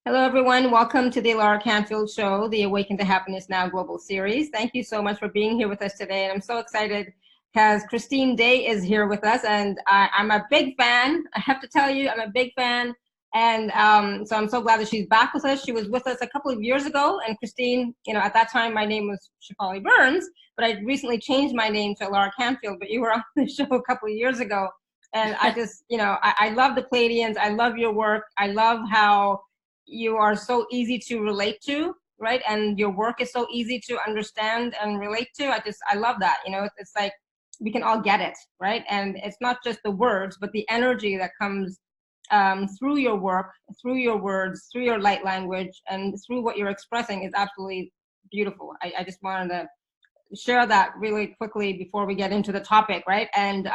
Hello, everyone. Welcome to the Laura Canfield Show, the Awaken to Happiness Now Global Series. Thank you so much for being here with us today. And I'm so excited because Christine Day is here with us. And I'm a big fan. I have to tell you, I'm a big fan. And so I'm so glad that she's back with us. She was with us a couple of years ago. And Christine, at that time, my name was Shefali Burns, but I recently changed my name to Laura Canfield. But you were on the show a couple of years ago. And I just, I love the Pleiadians. I love your work. I love how you are so easy to relate to, right? And your work is so easy to understand and relate to. I love that. It's like we can all get it, right? And it's not just the words, but the energy that comes through your work, through your words, through your light language, and through what you're expressing is absolutely beautiful. I just wanted to share that really quickly before we get into the topic, right? And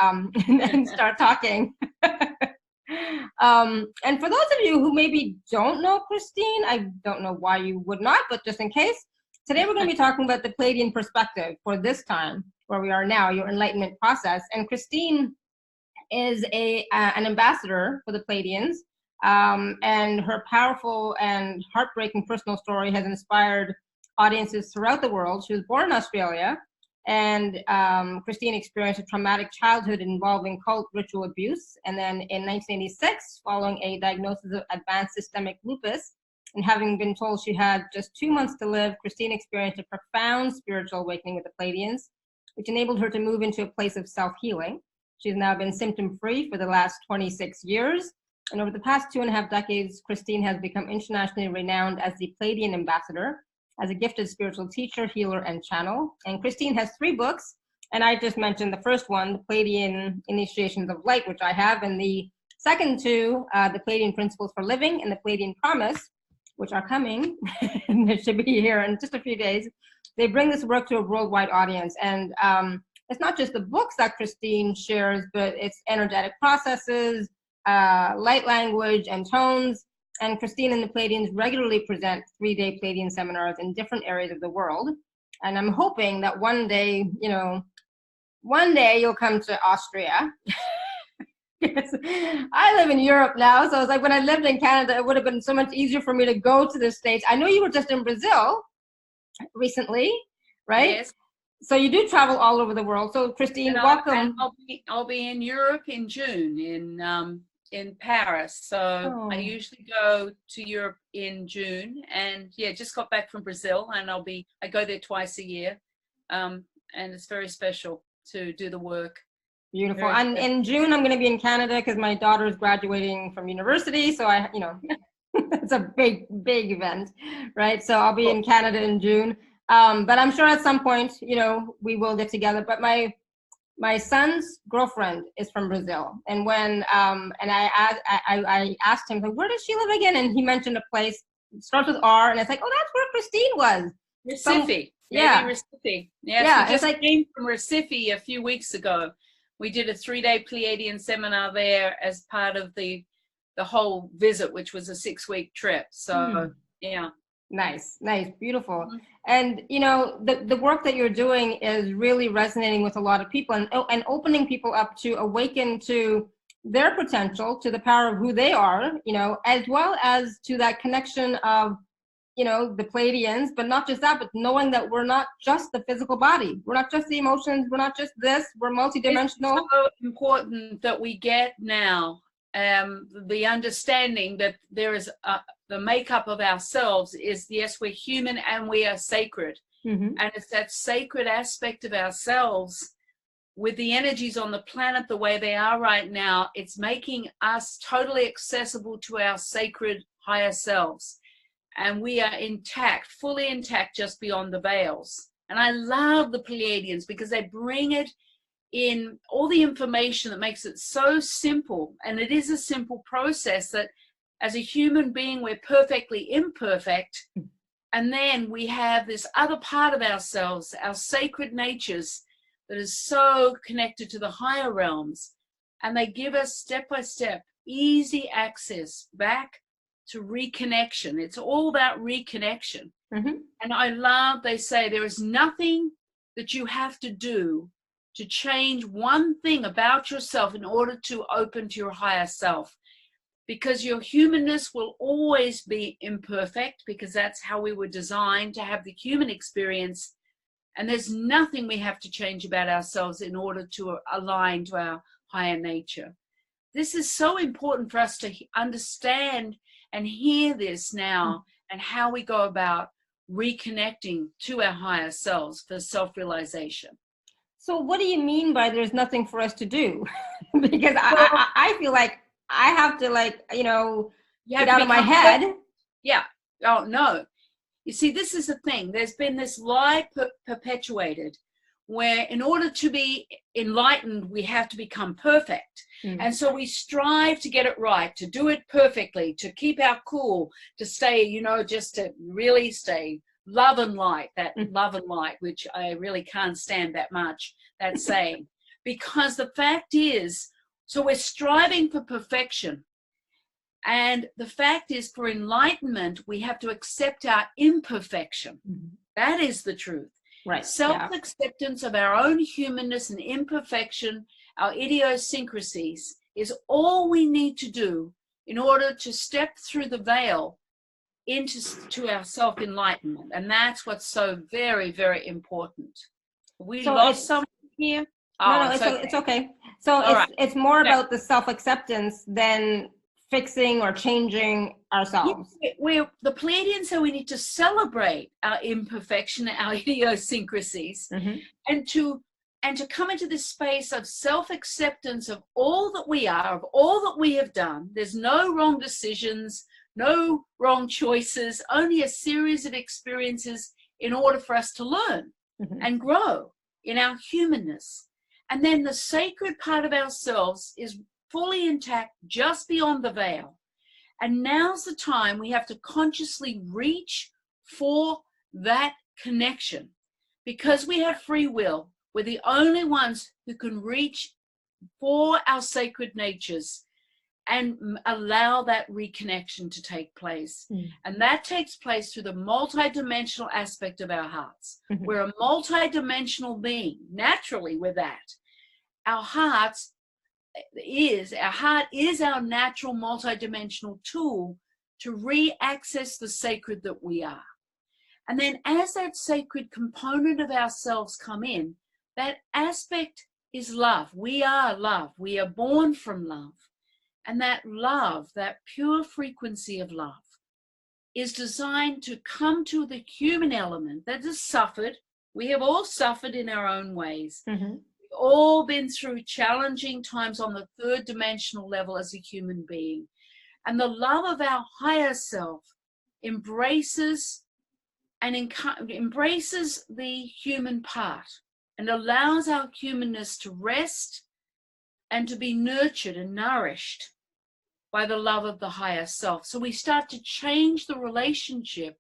and start talking. And for those of you who maybe don't know Christine, I don't know why you would not, but just in case, today we're going to be talking about the Pleiadian perspective for this time, where we are now, your enlightenment process. And Christine is an ambassador for the Pleiadians, and her powerful and heartbreaking personal story has inspired audiences throughout the world. She was born in Australia, and Christine experienced a traumatic childhood involving cult ritual abuse. And then in 1986, following a diagnosis of advanced systemic lupus, and having been told she had just 2 months to live, Christine experienced a profound spiritual awakening with the Pleiadians, which enabled her to move into a place of self-healing. She's now been symptom-free for the last 26 years. And over the past 2.5 decades, Christine has become internationally renowned as the Pleiadian ambassador, as a gifted spiritual teacher, healer, and channel. And Christine has 3 books, and I just mentioned the first one, The Pleiadian Initiations of Light, which I have, and the second 2, The Pleiadian Principles for Living and The Pleiadian Promise, which are coming, and they should be here in just a few days. They bring this work to a worldwide audience, and it's not just the books that Christine shares, but it's energetic processes, light language, and tones. And Christine and the Pleiadians regularly present 3-day Pleiadian seminars in different areas of the world. And I'm hoping that one day you'll come to Austria. I live in Europe now, so it's like when I lived in Canada, it would have been so much easier for me to go to the States. I know you were just in Brazil recently, right? Yes. So you do travel all over the world. So Christine, welcome. I'll be in Europe in June in Paris. So I usually go to Europe in June, and just got back from Brazil, and I go there twice a year, and it's very special to do the work. Beautiful. And in June, I'm going to be in Canada because my daughter is graduating from university. So it's a big event, right? So I'll be in Canada in June. But I'm sure at some point, we will get together. But my son's girlfriend is from Brazil, and when and I asked him, like, where does she live again? And he mentioned a place, it starts with R, and it's like, oh, that's where Christine was. Recife. Recife. Yeah, we just came from Recife a few weeks ago. We did a 3-day Pleiadian seminar there as part of the whole visit, which was a 6-week trip. So yeah. Nice, beautiful. And the work that you're doing is really resonating with a lot of people, and opening people up to awaken to their potential, to the power of who they are, as well as to that connection of the Pleiadians, but not just that, but knowing that we're not just the physical body, we're not just the emotions, we're not just this, we're multidimensional. It's so important that we get now the understanding that there is the makeup of ourselves is, yes, we're human and we are sacred. And it's that sacred aspect of ourselves with the energies on the planet the way they are right now. It's making us totally accessible to our sacred higher selves. And we are intact, fully intact, just beyond the veils. And I love the Pleiadians because they bring it in all the information that makes it so simple. And it is a simple process that as a human being, we're perfectly imperfect. And then we have this other part of ourselves, our sacred natures, that is so connected to the higher realms. And they give us step by step, easy access back to reconnection. It's all about reconnection. And I love, they say there is nothing that you have to do to change one thing about yourself in order to open to your higher self. because your humanness will always be imperfect, because that's how we were designed to have the human experience. And there's nothing we have to change about ourselves in order to align to our higher nature. This is so important for us to understand and hear this now, and how we go about reconnecting to our higher selves for self-realization. So what do you mean by there's nothing for us to do? Because I feel like I have to, like, you know, get out of my head. Yeah. Oh, no. You see, this is the thing. There's been this lie perpetuated where in order to be enlightened, we have to become perfect. And so we strive to get it right, to do it perfectly, to keep our cool, to stay, you know, just to really stay love and light, that love and light, which I really can't stand that much, that saying. Because the fact is, so we're striving for perfection. And the fact is, for enlightenment, we have to accept our imperfection. That is the truth. Right. Self-acceptance of our own humanness and imperfection, our idiosyncrasies, is all we need to do in order to step through the veil into our self-enlightenment. And that's what's so very, very important. We lost something here. No, it's okay. So it's more about the self-acceptance than fixing or changing ourselves. We're the Pleiadians, so we need to celebrate our imperfection, our idiosyncrasies, and to come into this space of self-acceptance of all that we are, of all that we have done. There's no wrong decisions, no wrong choices, only a series of experiences in order for us to learn and grow in our humanness. And then the sacred part of ourselves is fully intact just beyond the veil. And now's the time we have to consciously reach for that connection. Because we have free will, we're the only ones who can reach for our sacred natures and allow that reconnection to take place. And that takes place through the multidimensional aspect of our hearts. We're a multidimensional being. Naturally, we're that. Our heart is our natural multidimensional tool to re-access the sacred that we are. And then as that sacred component of ourselves come in, that aspect is love. We are love. We are born from love. And that love, that pure frequency of love, is designed to come to the human element that has suffered. We have all suffered in our own ways. We've all been through challenging times on the third dimensional level as a human being. And the love of our higher self embraces the human part and allows our humanness to rest and to be nurtured and nourished by the love of the higher self. So we start to change the relationship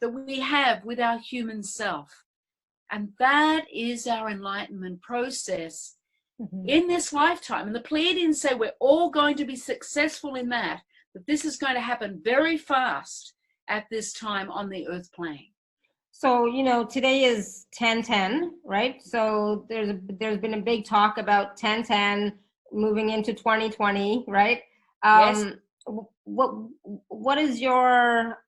that we have with our human self. And that is our enlightenment process in this lifetime. And the Pleiadians say we're all going to be successful in that, but this is going to happen very fast at this time on the earth plane. So, you know, today is 10/10, right? So there's been a big talk about 10/10 moving into 2020, right? Yes. What is your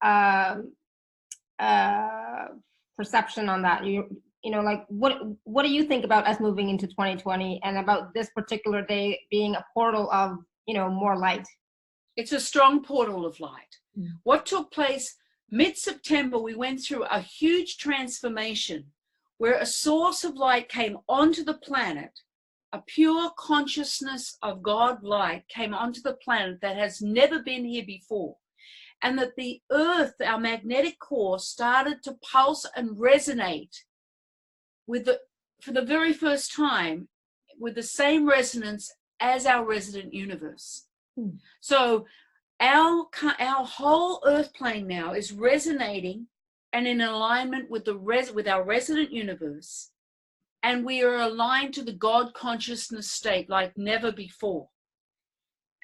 perception on that? You know, like what do you think about us moving into 2020 and about this particular day being a portal of, you know, more light? It's a strong portal of light. What took place mid-September, we went through a huge transformation where a source of light came onto the planet. A pure consciousness of God light came onto the planet that has never been here before. And that the earth, our magnetic core, started to pulse and resonate for the very first time with the same resonance as our resident universe. So our whole earth plane now is resonating and in alignment with with our resident universe. And we are aligned to the God consciousness state like never before.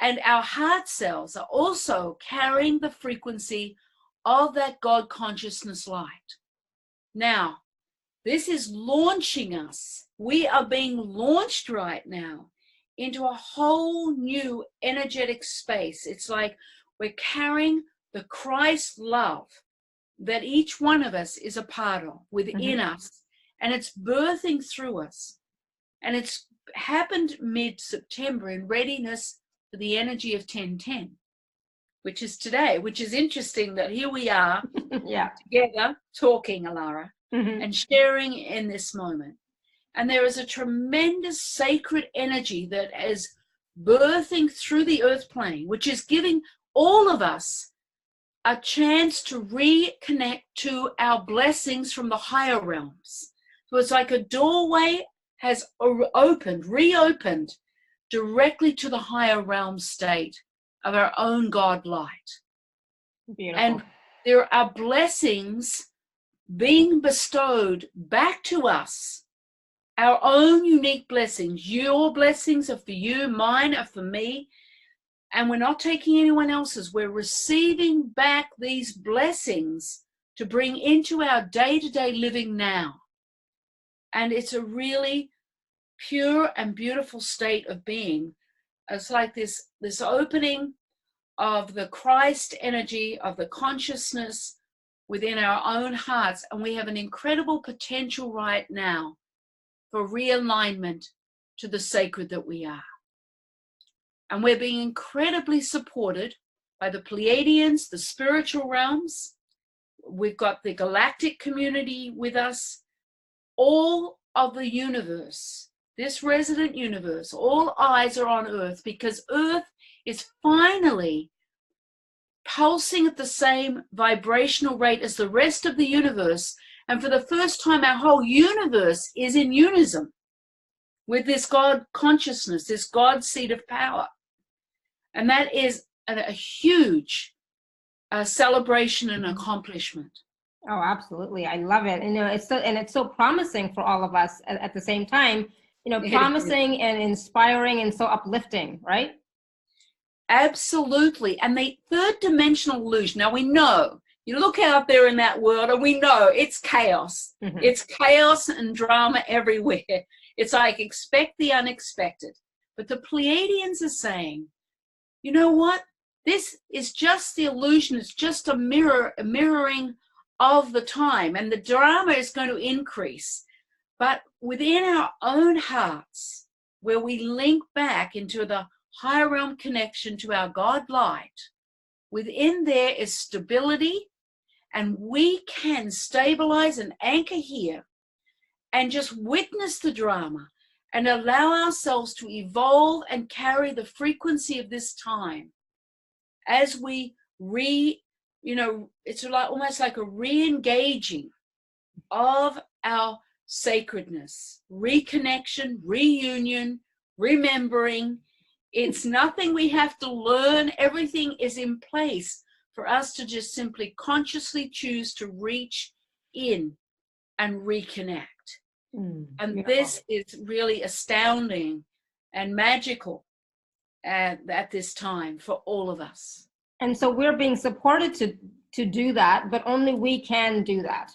And our heart cells are also carrying the frequency of that God consciousness light. Now, this is launching us. We are being launched right now into a whole new energetic space. It's like we're carrying the Christ love that each one of us is a part of within us, and it's birthing through us. And it's happened mid-September in readiness for the energy of 1010, which is today, which is interesting that here we are together talking, Alara, and sharing in this moment. And there is a tremendous sacred energy that is birthing through the earth plane, which is giving all of us a chance to reconnect to our blessings from the higher realms. So it's like a doorway has reopened directly to the higher realm state of our own God light. Beautiful. And there are blessings being bestowed back to us, our own unique blessings. Your blessings are for you, mine are for me, and we're not taking anyone else's. We're receiving back these blessings to bring into our day-to-day living now. And it's a really pure and beautiful state of being. It's like this opening of the Christ energy, of the consciousness within our own hearts. And we have an incredible potential right now for realignment to the sacred that we are. And we're being incredibly supported by the Pleiadians, the spiritual realms. We've got the galactic community with us, all of the universe, this resident universe. All eyes are on Earth because Earth is finally pulsing at the same vibrational rate as the rest of the universe. And for the first time, our whole universe is in unison with this God consciousness, this God seed of power. And that is a huge celebration and accomplishment. Oh, absolutely. I love it. And, it's so promising for all of us at the same time, promising and inspiring and so uplifting, right? Absolutely. And the third dimensional illusion. Now we know, you look out there in that world and we know it's chaos. It's chaos and drama everywhere. It's like expect the unexpected. But the Pleiadians are saying, you know what? This is just the illusion. It's just a mirroring of the time, and the drama is going to increase. But within our own hearts, where we link back into the higher realm connection to our God light, within there is stability, and we can stabilize and anchor here and just witness the drama and allow ourselves to evolve and carry the frequency of this time as we it's like almost like a re-engaging of our sacredness, reconnection, reunion, remembering. It's nothing we have to learn. Everything is in place for us to just simply consciously choose to reach in and reconnect. And beautiful. This is really astounding and magical at this time for all of us. And so we're being supported to do that, but only we can do that.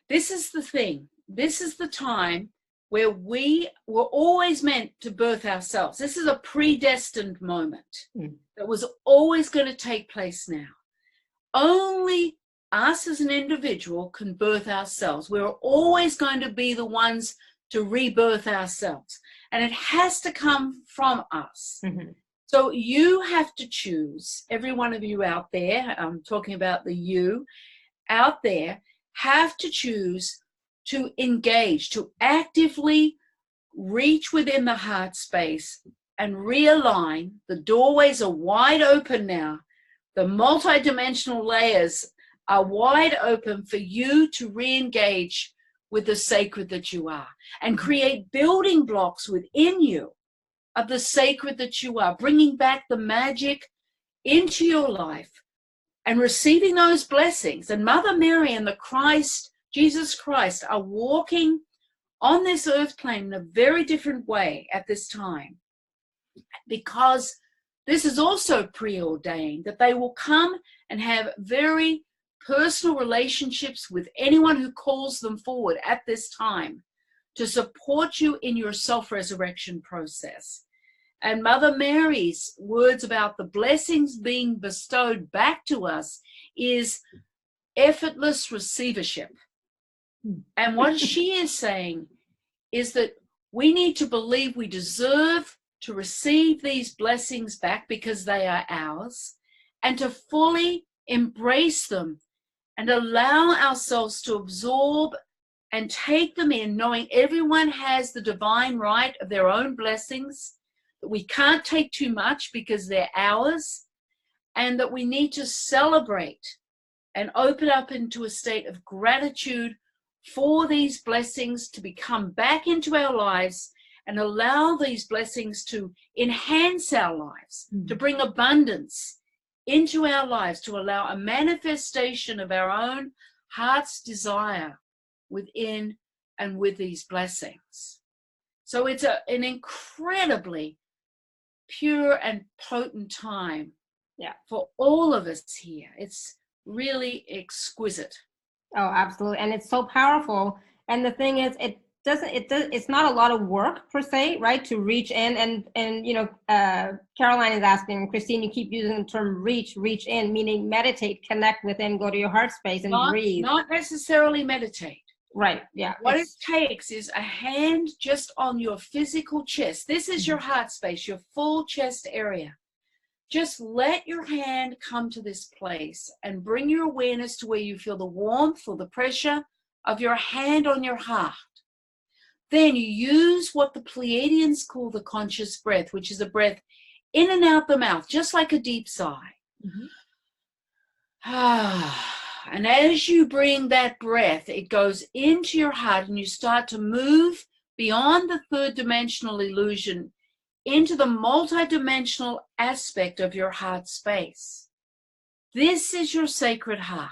This is the thing. This is the time where we were always meant to birth ourselves. This is a predestined moment that was always going to take place now. Only us as an individual can birth ourselves. We're always going to be the ones to rebirth ourselves. And it has to come from us. So you have to choose, every one of you out there, I'm talking about the you out there, have to choose to engage, to actively reach within the heart space and realign. The doorways are wide open now. The multidimensional layers are wide open for you to re-engage with the sacred that you are and create building blocks within you of the sacred that you are, bringing back the magic into your life and receiving those blessings. And Mother Mary and the Christ, Jesus Christ, are walking on this earth plane in a very different way at this time, because this is also preordained that they will come and have very personal relationships with anyone who calls them forward at this time to support you in your self-resurrection process. And Mother Mary's words about the blessings being bestowed back to us is effortless receivership. And what she is saying is that we need to believe we deserve to receive these blessings back because they are ours, and to fully embrace them and allow ourselves to absorb and take them in, knowing everyone has the divine right of their own blessings, that we can't take too much because they're ours, and that we need to celebrate and open up into a state of gratitude for these blessings to become back into our lives and allow these blessings to enhance our lives, to bring abundance into our lives, to allow a manifestation of our own heart's desire within and with these blessings. So it's an incredibly pure and potent time for all of us here. It's really exquisite. Oh, absolutely. And it's so powerful. And the thing is, it's not a lot of work per se, right? To reach in and you know, Caroline is asking, Christine, you keep using the term reach in, meaning meditate, connect within, go to your heart space and breathe. Not necessarily meditate. Right. Yeah. What it takes is a hand just on your physical chest. This is your heart space, your full chest area. Just let your hand come to this place and bring your awareness to where you feel the warmth or the pressure of your hand on your heart. Then you use what the Pleiadians call the conscious breath, which is a breath in and out the mouth, just like a deep sigh. And as you bring that breath, it goes into your heart and you start to move beyond the third dimensional illusion into the multidimensional aspect of your heart space. This is your sacred heart.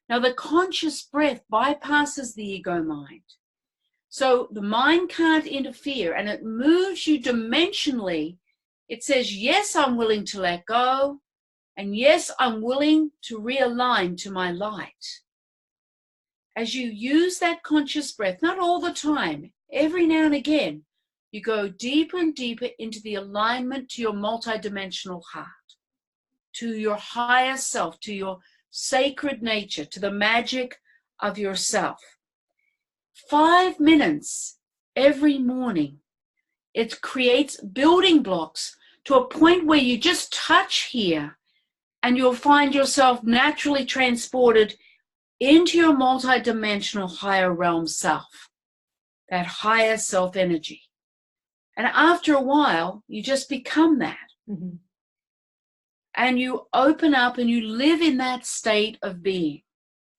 Now, the conscious breath bypasses the ego mind. So the mind can't interfere, and it moves you dimensionally. It says, yes, I'm willing to let go, and yes, I'm willing to realign to my light. As you use that conscious breath, not all the time, every now and again, you go deeper and deeper into the alignment to your multidimensional heart, to your higher self, to your sacred nature, to the magic of yourself. 5 minutes every morning, it creates building blocks to a point where you just touch here and you'll find yourself naturally transported into your multidimensional higher realm self, that higher self energy. And after a while, you just become that. And you open up and you live in that state of being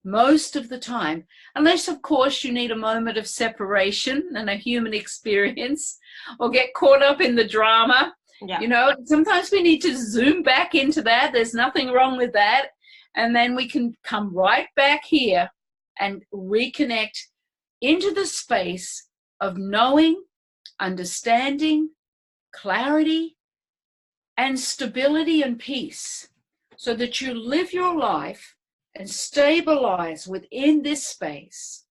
most of the time, unless, of course, you need a moment of separation and a human experience or get caught up in the drama. You know, sometimes we need to zoom back into that. There's nothing wrong with that. And then we can come right back here and reconnect into the space of knowing, understanding, clarity, and stability and peace, so that you live your life and stabilize within this space.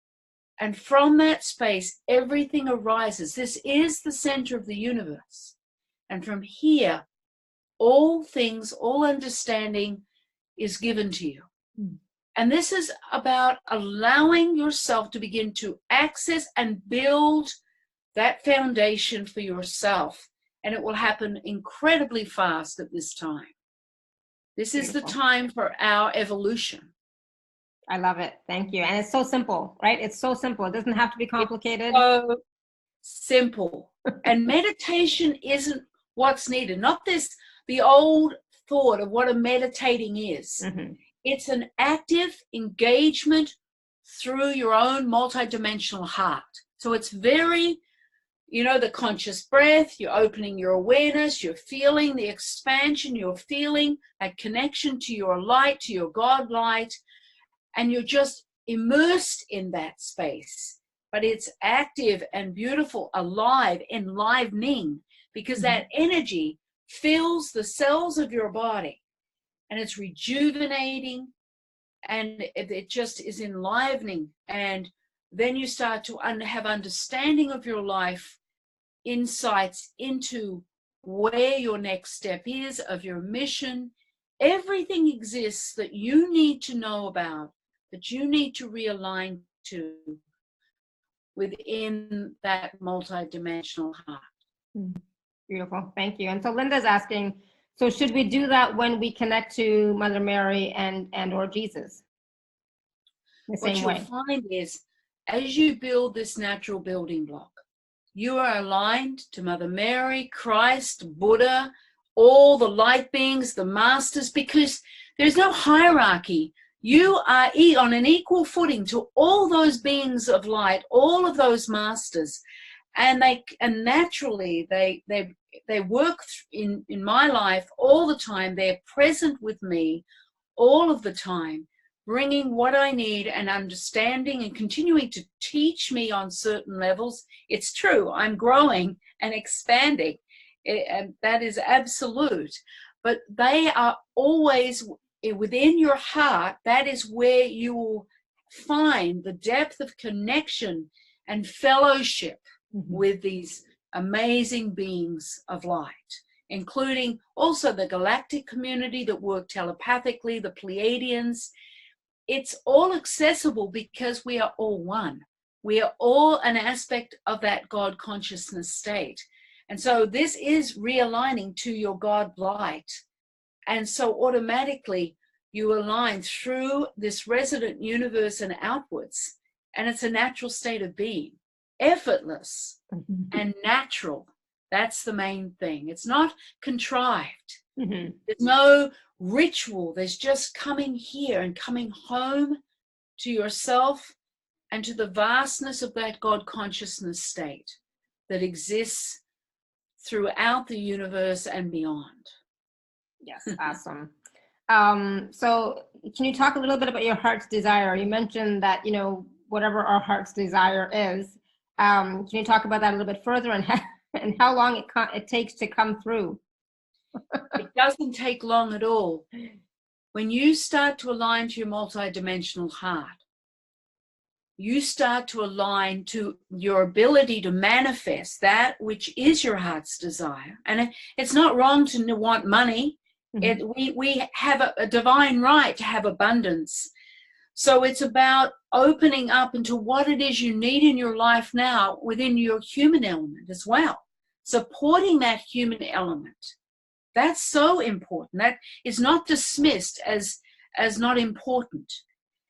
And from that space, everything arises. This is the center of the universe. And from here, all things, all understanding is given to you. And this is about allowing yourself to begin to access and build that foundation for yourself. And it will happen incredibly fast at this time. This is the time for our evolution. I love it. Thank you. And it's so simple, right? It's so simple. It doesn't have to be complicated. It's so simple. And meditation isn't what's needed. Not the old thought of what a meditating is. It's an active engagement through your own multidimensional heart. So it's very, you know, the conscious breath, you're opening your awareness, you're feeling the expansion, you're feeling a connection to your light, to your God light, and you're just immersed in that space. But it's active and beautiful, alive, enlivening, because that energy fills the cells of your body, and it's rejuvenating, and it just is enlivening. And then you start to have understanding of your life, insights into where your next step is, of your mission. Everything exists that you need to know about, that you need to realign to within that multidimensional heart. Beautiful. Thank you. And so Linda's asking, so should we do that when we connect to Mother Mary and or Jesus? The same way. What you'll find is, as you build this natural building block, you are aligned to Mother Mary, Christ, Buddha, all the light beings, the masters, because there's no hierarchy. You are on an equal footing to all those beings of light, all of those masters, and naturally they work in my life all the time. They're present with me all of the time, bringing what I need and understanding and continuing to teach me on certain levels. It's true, I'm growing and expanding, and that is absolute. But they are always within your heart. That is where you will find the depth of connection and fellowship with these amazing beings of light, including also the galactic community that work telepathically, the Pleiadians. It's all accessible because we are all one. We are all an aspect of that God consciousness state. And so this is realigning to your God light. And so automatically you align through this resident universe and outwards. And it's a natural state of being, effortless and natural. That's the main thing. It's not contrived. There's no ritual. There's just coming here and coming home to yourself and to the vastness of that God consciousness state that exists throughout the universe and beyond. Yes, awesome. So can you talk a little bit about your heart's desire? You mentioned that, you know, whatever our heart's desire is, can you talk about that a little bit further, and how long it takes to come through? It doesn't take long at all. When you start to align to your multidimensional heart, you start to align to your ability to manifest that which is your heart's desire. And it's not wrong to want money. We have a divine right to have abundance. So it's about opening up into what it is you need in your life now within your human element as well. Supporting that human element. That's so important. That is not dismissed as not important,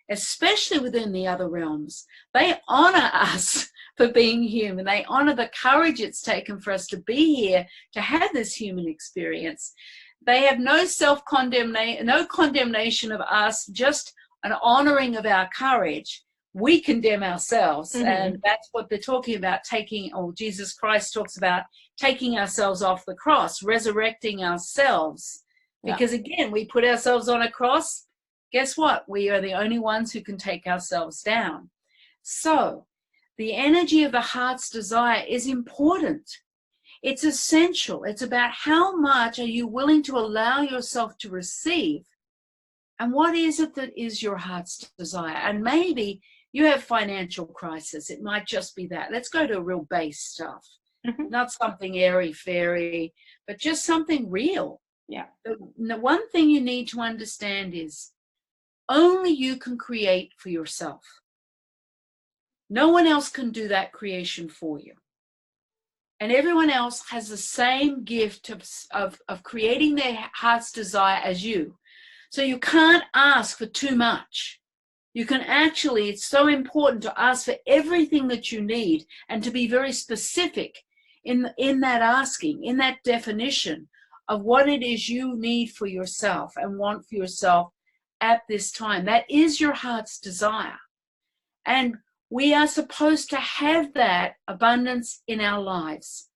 especially within the other realms. They honor us for being human. They honor the courage it's taken for us to be here, to have this human experience. They have no self-condemnation, no condemnation of us, just an honoring of our courage. We condemn ourselves, and that's what they're talking about, Jesus Christ talks about taking ourselves off the cross, resurrecting ourselves. Because again, we put ourselves on a cross. Guess what? We are the only ones who can take ourselves down. So the energy of the heart's desire is important. It's essential. It's about how much are you willing to allow yourself to receive, and what is it that is your heart's desire. And maybe you have financial crisis. It might just be that. Let's go to real base stuff. Not something airy-fairy, but just something real. Yeah. The one thing you need to understand is only you can create for yourself. No one else can do that creation for you. And everyone else has the same gift of creating their heart's desire as you. So you can't ask for too much. You can actually, it's so important to ask for everything that you need and to be very specific in that asking, in that definition of what it is you need for yourself and want for yourself at this time. That is your heart's desire. And we are supposed to have that abundance in our lives.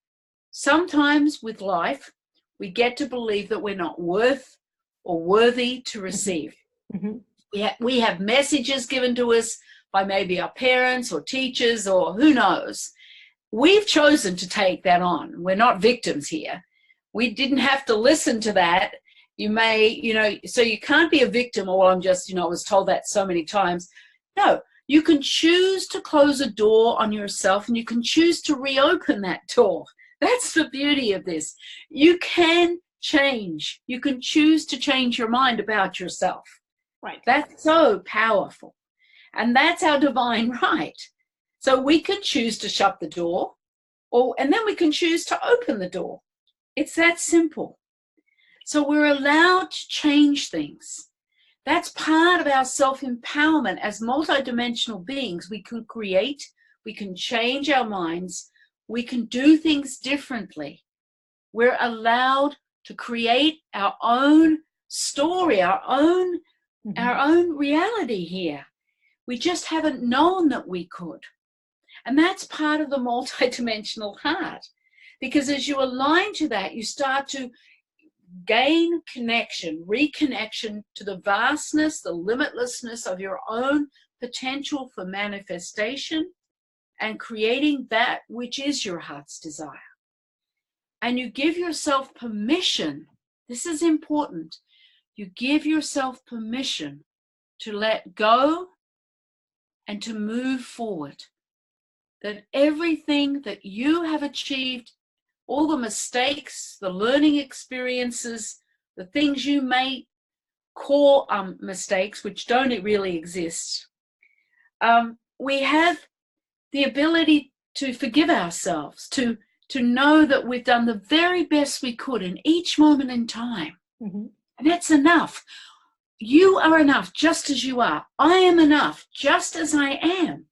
Sometimes with life, we get to believe that we're not worth or worthy to receive. We have messages given to us by maybe our parents or teachers or who knows. We've chosen to take that on. We're not victims here. We didn't have to listen to that. You may, so you can't be a victim, or I'm just, I was told that so many times. No, you can choose to close a door on yourself, and you can choose to reopen that door. That's the beauty of this. You can change. You can choose to change your mind about yourself. Right. That's so powerful. And that's our divine right. So we can choose to shut the door, and then we can choose to open the door. It's that simple. So we're allowed to change things. That's part of our self-empowerment as multidimensional beings. We can create, we can change our minds, we can do things differently. We're allowed to create our own story, our own reality here. We just haven't known that we could. And that's part of the multidimensional heart. Because as you align to that, you start to gain connection, reconnection to the vastness, the limitlessness of your own potential for manifestation and creating that which is your heart's desire. And you give yourself permission, this is important, you give yourself permission to let go and to move forward. That everything that you have achieved, all the mistakes, the learning experiences, the things you may call mistakes, which don't really exist, we have the ability to forgive ourselves, to know that we've done the very best we could in each moment in time. And that's enough. You are enough just as you are. I am enough just as I am.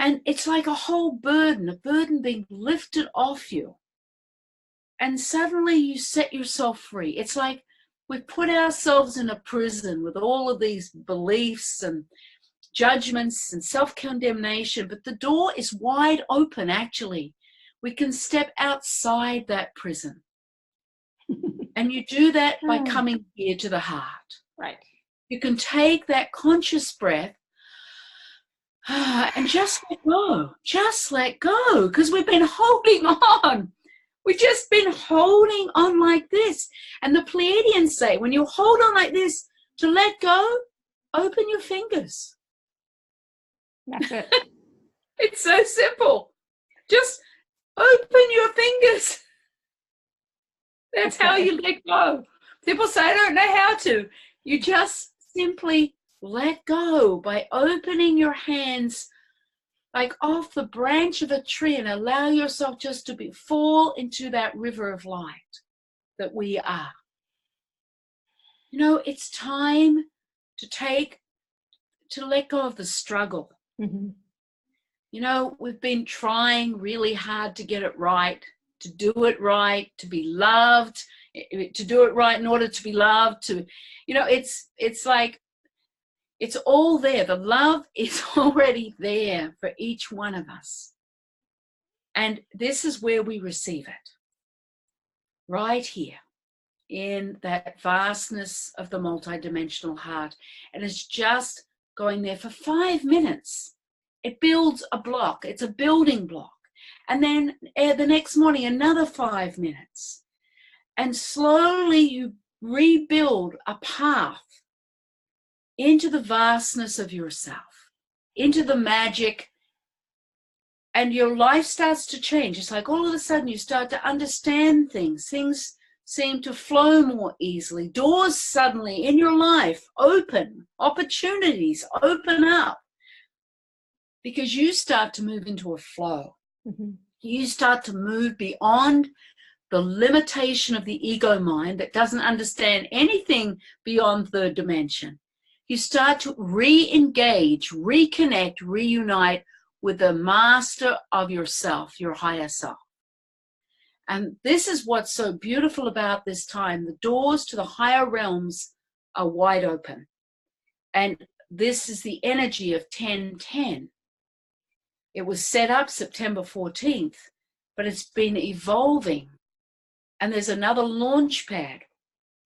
And it's like a whole burden, a burden being lifted off you. And suddenly you set yourself free. It's like we've put ourselves in a prison with all of these beliefs and judgments and self-condemnation, but the door is wide open, actually. We can step outside that prison. And you do that by coming here to the heart. Right. You can take that conscious breath and just let go, because we've been holding on. We've just been holding on like this. And the Pleiadians say, when you hold on like this, to let go, open your fingers. That's it. It's so simple. Just open your fingers. That's how you let go. People say, I don't know how to. You just simply let go by opening your hands like off the branch of a tree and allow yourself just to fall into that river of light that we are. You know, it's time to let go of the struggle. You know, we've been trying really hard to get it right, to do it right, to be loved, to do it right in order to be loved, it's like, it's all there. The love is already there for each one of us. And this is where we receive it. Right here in that vastness of the multidimensional heart. And it's just going there for 5 minutes. It builds a block. It's a building block. And then the next morning, another 5 minutes. And slowly you rebuild a path into the vastness of yourself, into the magic, and your life starts to change. It's like all of a sudden you start to understand things. Things seem to flow more easily. Doors suddenly in your life open. Opportunities open up. Because you start to move into a flow. You start to move beyond the limitation of the ego mind that doesn't understand anything beyond third dimension. You start to re-engage, reconnect, reunite with the master of yourself, your higher self. And this is what's so beautiful about this time. The doors to the higher realms are wide open. And this is the energy of 1010. It was set up September 14th, but it's been evolving. And there's another launch pad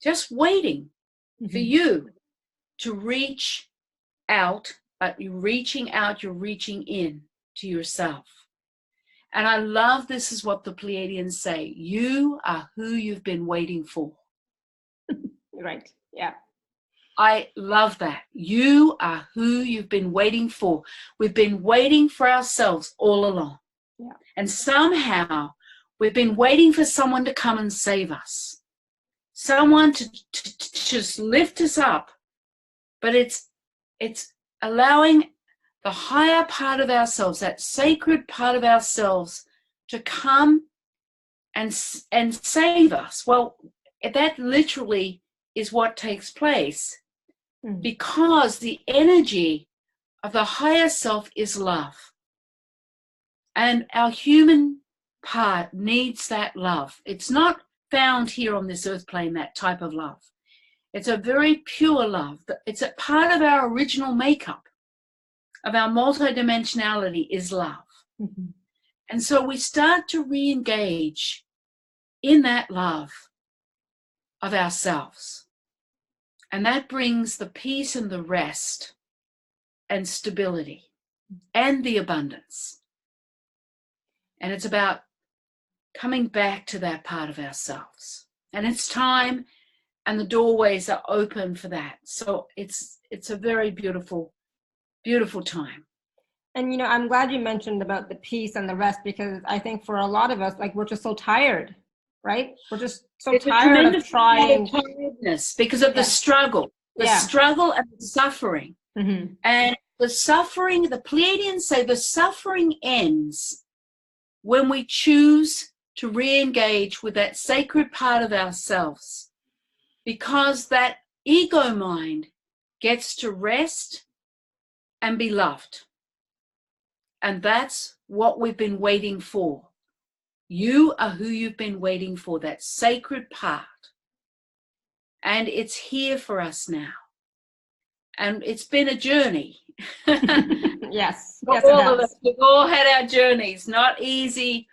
just waiting for you to reach out, but you're reaching out, you're reaching in to yourself. And I love this is what the Pleiadians say. You are who you've been waiting for. Right. Yeah. I love that. You are who you've been waiting for. We've been waiting for ourselves all along. Yeah. And somehow we've been waiting for someone to come and save us, someone to just lift us up. But it's allowing the higher part of ourselves, that sacred part of ourselves, to come and save us. Well, that literally is what takes place, because the energy of the higher self is love. And our human part needs that love. It's not found here on this earth plane, that type of love. It's a very pure love. It's a part of our original makeup, of our multidimensionality, is love. Mm-hmm. And so we start to re-engage in that love of ourselves. And that brings the peace and the rest and stability and the abundance. And it's about coming back to that part of ourselves. And it's time, and the doorways are open for that. So it's a very beautiful, beautiful time. And, you know, I'm glad you mentioned about the peace and the rest, because I think for a lot of us, like, we're just so tired, right? We're just so tired of trying. Tiredness because of the struggle, struggle and the suffering. Mm-hmm. And the suffering, the Pleiadians say the suffering ends when we choose to re-engage with that sacred part of ourselves, because that ego mind gets to rest and be loved. And that's what we've been waiting for. You are who you've been waiting for, that sacred part. And it's here for us now. And it's been a journey. Yes. For Yes, all of us. We've all had our journeys, not easy.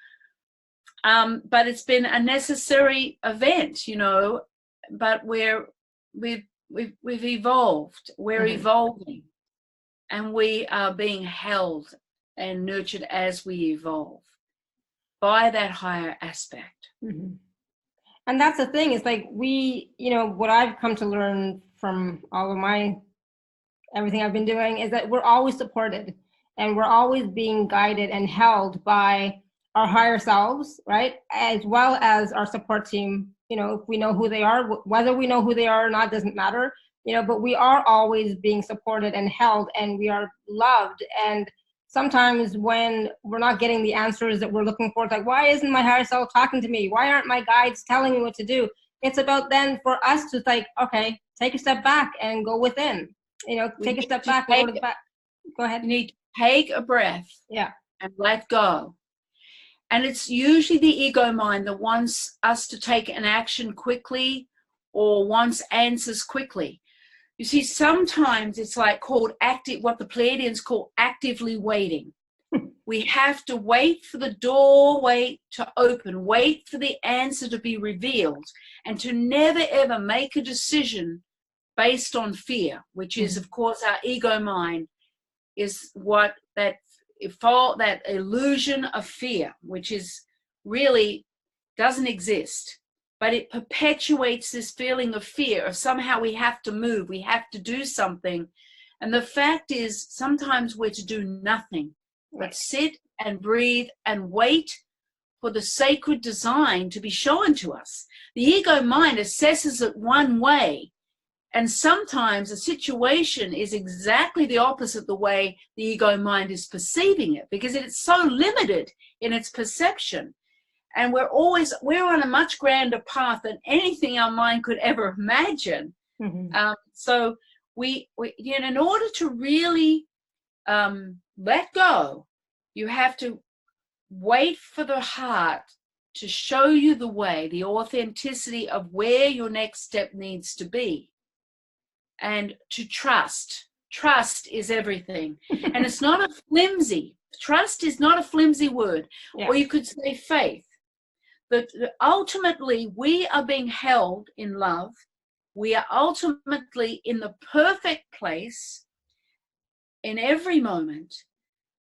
But it's been a necessary event, you know. But we've evolved. We're evolving, and we are being held and nurtured as we evolve by that higher aspect. Mm-hmm. And that's the thing, is like, we, you know, what I've come to learn from all of everything I've been doing is that we're always supported, and we're always being guided and held by our higher selves, right? As well as our support team. You know, if we know who they are, whether we know who they are or not doesn't matter, you know, but we are always being supported and held, and we are loved. And sometimes when we're not getting the answers that we're looking for, it's like, why isn't my higher self talking to me? Why aren't my guides telling me what to do? It's about then for us to, like, okay, take a step back and go within. You know, take a step back and go to the back. Go ahead. You need to take a breath. Yeah. And let go. And it's usually the ego mind that wants us to take an action quickly or wants answers quickly. You see, sometimes it's like called active, what the Pleiadians call actively waiting. We have to wait for the doorway to open, wait for the answer to be revealed, and to never ever make a decision based on fear, which is, of course, our ego mind is what that illusion of fear, which is really doesn't exist, but it perpetuates this feeling of fear, of somehow we have to move, we have to do something. And the fact is, sometimes we're to do nothing, but sit and breathe and wait for the sacred design to be shown to us. The ego mind assesses it one way, and sometimes a situation is exactly the opposite the way the ego mind is perceiving it, because it's so limited in its perception. And we're on a much grander path than anything our mind could ever imagine. So we you know, in order to really let go, you have to wait for the heart to show you the way, the authenticity of where your next step needs to be. And to trust. Trust is everything. And it's not a flimsy, trust is not a flimsy word. Or you could say faith. But ultimately, we are being held in love. We are ultimately in the perfect place in every moment.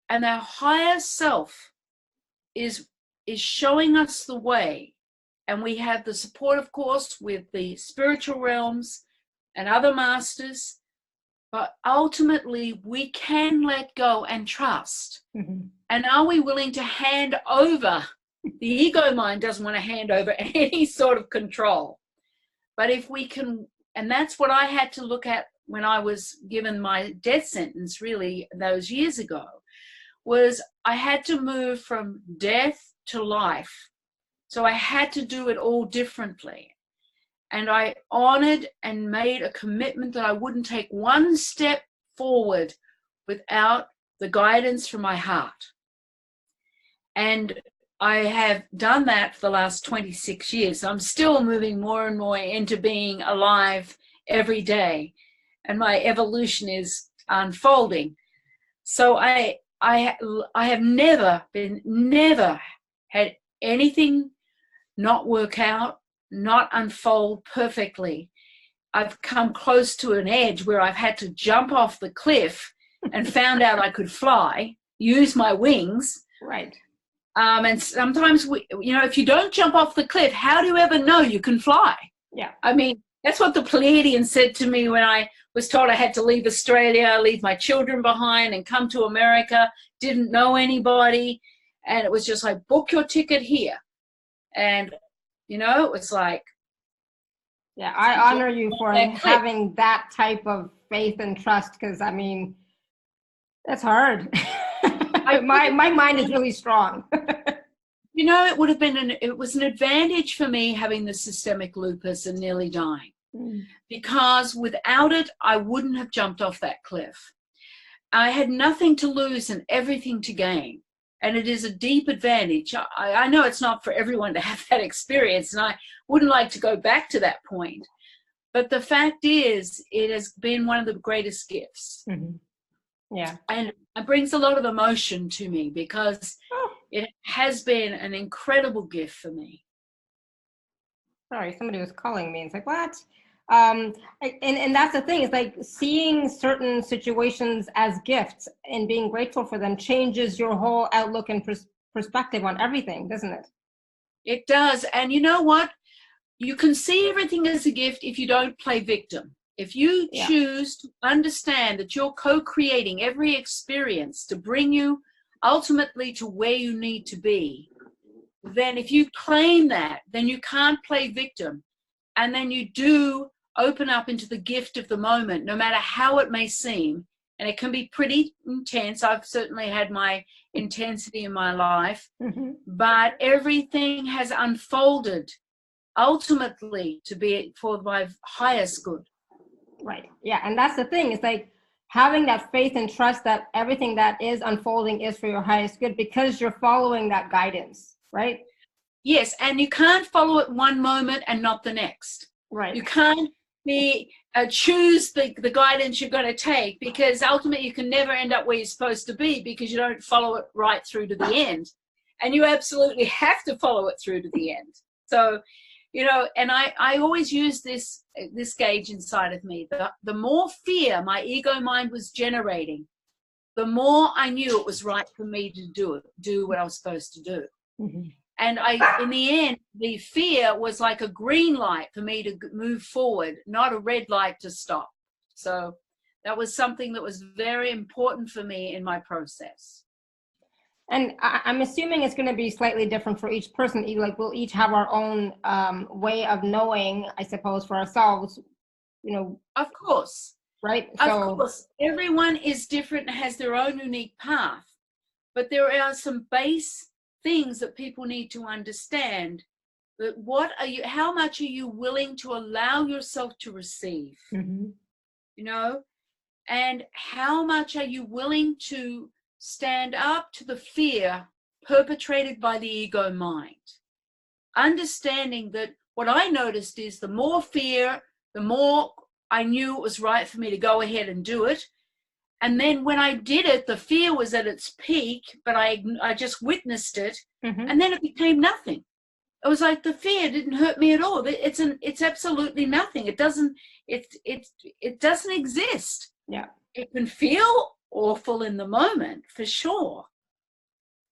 And our higher self is showing us the way. And we have the support, of course, with the spiritual realms and other masters, But ultimately, we can let go and trust. Mm-hmm. And are we willing to hand over? The ego mind doesn't want to hand over any sort of control. But if we can, and that's what I had to look at when I was given my death sentence, really, those years ago, was I had to move from death to life. So I had to do it all differently. And I honored and made a commitment that I wouldn't take one step forward without the guidance from my heart. And I have done that for the last 26 years. So I'm still moving more and more into being alive every day. And my evolution is unfolding. So I have never had anything not work out, not unfold perfectly. I've come close to an edge where I've had to jump off the cliff and found out I could fly, use my wings. Right. And sometimes, if you don't jump off the cliff, how do you ever know you can fly? Yeah. I mean, that's what the Pleiadians said to me when I was told I had to leave Australia, leave my children behind and come to America, didn't know anybody. And it was just like, book your ticket here. And it's like, yeah, I honor you for having that type of faith and trust, because I mean, that's hard. My mind is really strong. It was an advantage for me having the systemic lupus and nearly dying, because without it, I wouldn't have jumped off that cliff. I had nothing to lose and everything to gain. And it is a deep advantage. I know it's not for everyone to have that experience, and I wouldn't like to go back to that point. But the fact is, it has been one of the greatest gifts. Mm-hmm. Yeah. And it brings a lot of emotion to me, because it has been an incredible gift for me. Sorry, somebody was calling me. It's like, what? And that's the thing. It's like seeing certain situations as gifts and being grateful for them changes your whole outlook and perspective on everything, doesn't it? It does. And you know what? You can see everything as a gift if you don't play victim. If you choose to understand that you're co-creating every experience to bring you ultimately to where you need to be, then if you claim that, then you can't play victim. And then you do open up into the gift of the moment, no matter how it may seem. And it can be pretty intense. I've certainly had my intensity in my life, but everything has unfolded ultimately to be for my highest good. Right. Yeah. And that's the thing. It's like having that faith and trust that everything that is unfolding is for your highest good, because you're following that guidance, right? Yes. And you can't follow it one moment and not the next. Right. You can't choose the guidance you're going to take, because ultimately you can never end up where you're supposed to be because you don't follow it right through to the end. And you absolutely have to follow it through to the end. So, and I always use this gauge inside of me. The more fear my ego mind was generating, the more I knew it was right for me to do what I was supposed to do. Mm-hmm. And in the end, the fear was like a green light for me to move forward, not a red light to stop. So that was something that was very important for me in my process. And I'm assuming it's going to be slightly different for each person. Like we'll each have our own way of knowing, I suppose, for ourselves, Of course. Right? Of course. Everyone is different and has their own unique path. But there are some base things that people need to understand. That how much are you willing to allow yourself to receive? And how much are you willing to stand up to the fear perpetrated by the ego mind? Understanding that what I noticed is the more fear, the more I knew it was right for me to go ahead and do it. And then when I did it, the fear was at its peak, but I just witnessed it, and then it became nothing. It was like the fear didn't hurt me at all. It's absolutely nothing. It doesn't exist. Yeah. It can feel awful in the moment, for sure.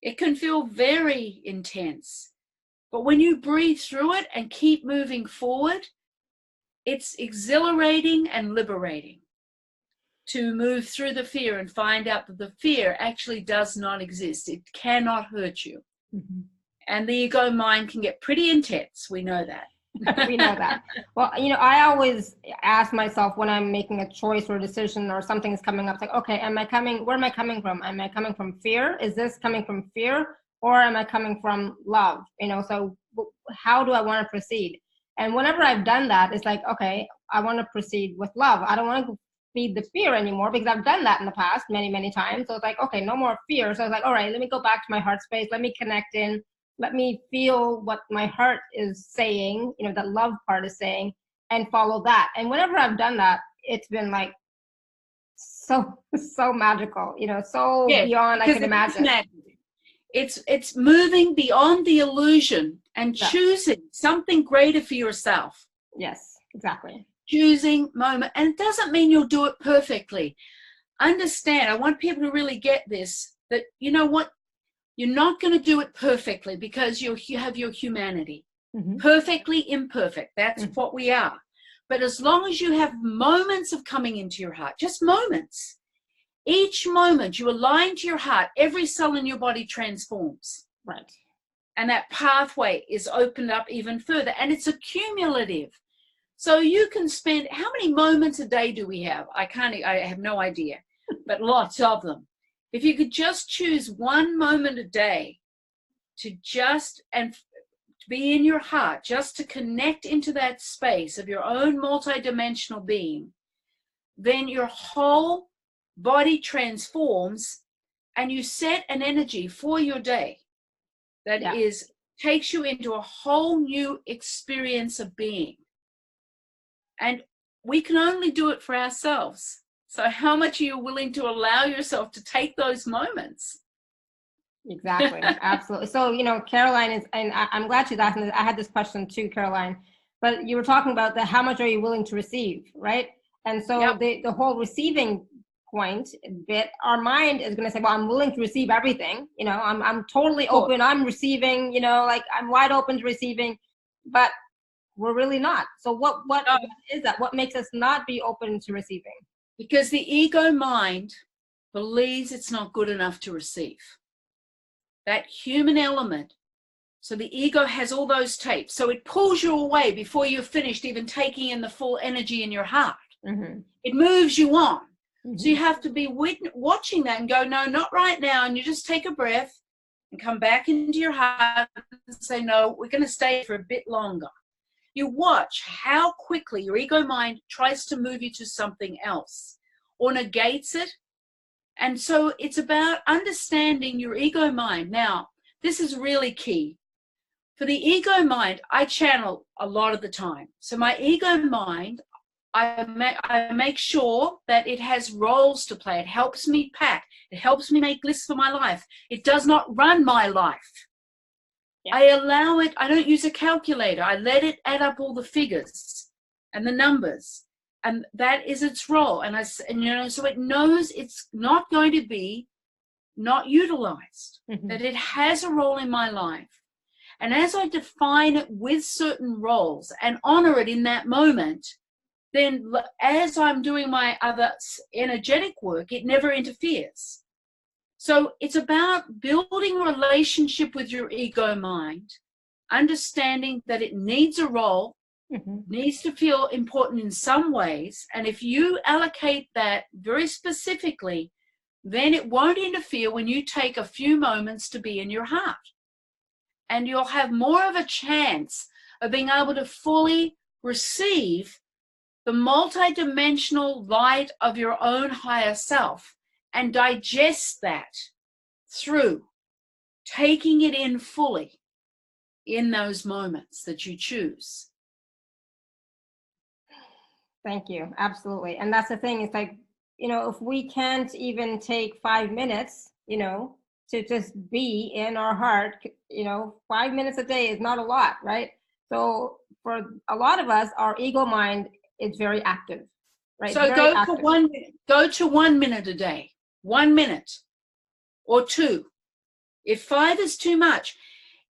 It can feel very intense. But when you breathe through it and keep moving forward, it's exhilarating and liberating to move through the fear and find out that the fear actually does not exist. It cannot hurt you. Mm-hmm. And the ego mind can get pretty intense. We know that. We know that. Well, you know, I always ask myself when I'm making a choice or a decision or something's coming up, like, okay, where am I coming from? Am I coming from fear? Is this coming from fear? Or am I coming from love? You know, so how do I want to proceed? And whenever I've done that, it's like, okay, I want to proceed with love. I don't want to feed the fear anymore because I've done that in the past many, many times. So it's like, okay, no more fear. So I was like, all right, let me go back to my heart space. Let me connect in. Let me feel what my heart is saying, you know, the love part is saying, and follow that. And whenever I've done that, it's been like so magical, you know, so beyond I can imagine. It's moving beyond the illusion and choosing something greater for yourself. Yes, exactly. Choosing moment. And it doesn't mean you'll do it perfectly. Understand, I want people to really get this, that you know what? You're not going to do it perfectly because you have your humanity. Mm-hmm. Perfectly imperfect. That's what we are. But as long as you have moments of coming into your heart, just moments, each moment you align to your heart, every cell in your body transforms. Right. And that pathway is opened up even further. And it's accumulative. So you can spend, how many moments a day do we have? I have no idea, but lots of them. If you could just choose one moment a day to be in your heart, just to connect into that space of your own multidimensional being, then your whole body transforms and you set an energy for your day that takes you into a whole new experience of being. And we can only do it for ourselves. So how much are you willing to allow yourself to take those moments? Exactly. Absolutely. So, you know, Caroline and I'm glad she's asking this. I had this question too, Caroline, but you were talking about how much are you willing to receive, right? And so the whole receiving point bit, our mind is going to say, well, I'm willing to receive everything. You know, I'm totally open. I'm receiving, you know, like I'm wide open to receiving, but we're really not. So what is that? What makes us not be open to receiving? Because the ego mind believes it's not good enough to receive. That human element. So the ego has all those tapes. So it pulls you away before you're finished even taking in the full energy in your heart. Mm-hmm. It moves you on. Mm-hmm. So you have to be watching that and go, no, not right now. And you just take a breath and come back into your heart and say, no, we're going to stay for a bit longer. You watch how quickly your ego mind tries to move you to something else or negates it. And so it's about understanding your ego mind. Now, this is really key. For the ego mind, I channel a lot of the time. So my ego mind, I make sure that it has roles to play. It helps me pack. It helps me make lists for my life. It does not run my life. Yeah. I allow it. I don't use a calculator. I let it add up all the figures and the numbers, and that is its role. And you know, so it knows it's not going to be not utilized. Mm-hmm. That it has a role in my life, and as I define it with certain roles and honor it in that moment, then as I'm doing my other energetic work, it never interferes. So it's about building a relationship with your ego mind, understanding that it needs a role, needs to feel important in some ways. And if you allocate that very specifically, then it won't interfere when you take a few moments to be in your heart. And you'll have more of a chance of being able to fully receive the multidimensional light of your own higher self and digest that through taking it in fully in those moments that you choose. Thank you. Absolutely. And that's the thing. It's like, you know, if we can't even take 5 minutes, you know, to just be in our heart, you know, 5 minutes a day is not a lot, right? So for a lot of us, our ego mind is very active, right? So go to 1 minute a day, 1 minute or 2. If 5 is too much,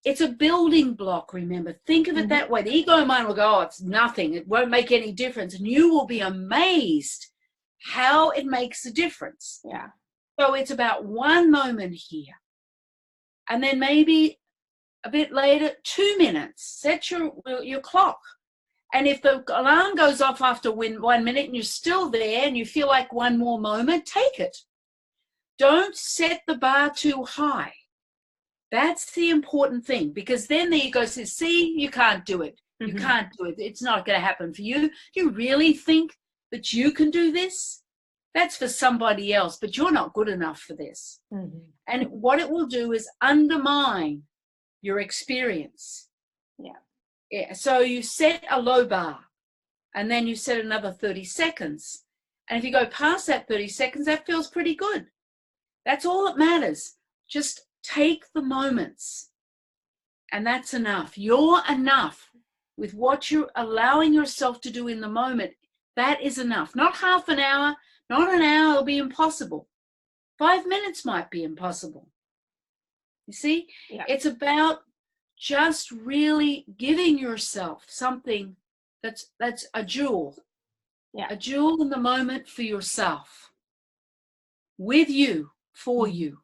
it's a building block, remember. Think of it that way. The ego mind will go, oh, it's nothing. It won't make any difference. And you will be amazed how it makes a difference. Yeah. So it's about one moment here. And then maybe a bit later, 2 minutes. Set your clock. And if the alarm goes off after 1 minute and you're still there and you feel like one more moment, take it. Don't set the bar too high. That's the important thing, because then the ego says, see, you can't do it. You can't do it. It's not going to happen for you. You really think that you can do this? That's for somebody else, but you're not good enough for this. And what it will do is undermine your experience. Yeah. So you set a low bar, and then you set another 30 seconds. And if you go past that 30 seconds, that feels pretty good. That's all that matters. Just take the moments, and that's enough. You're enough with what you're allowing yourself to do in the moment. That is enough. Not half an hour, not an hour, it'll be impossible. 5 minutes might be impossible. You see? Yeah. It's about just really giving yourself something that's a jewel. Yeah. A jewel in the moment for yourself. With you, for you.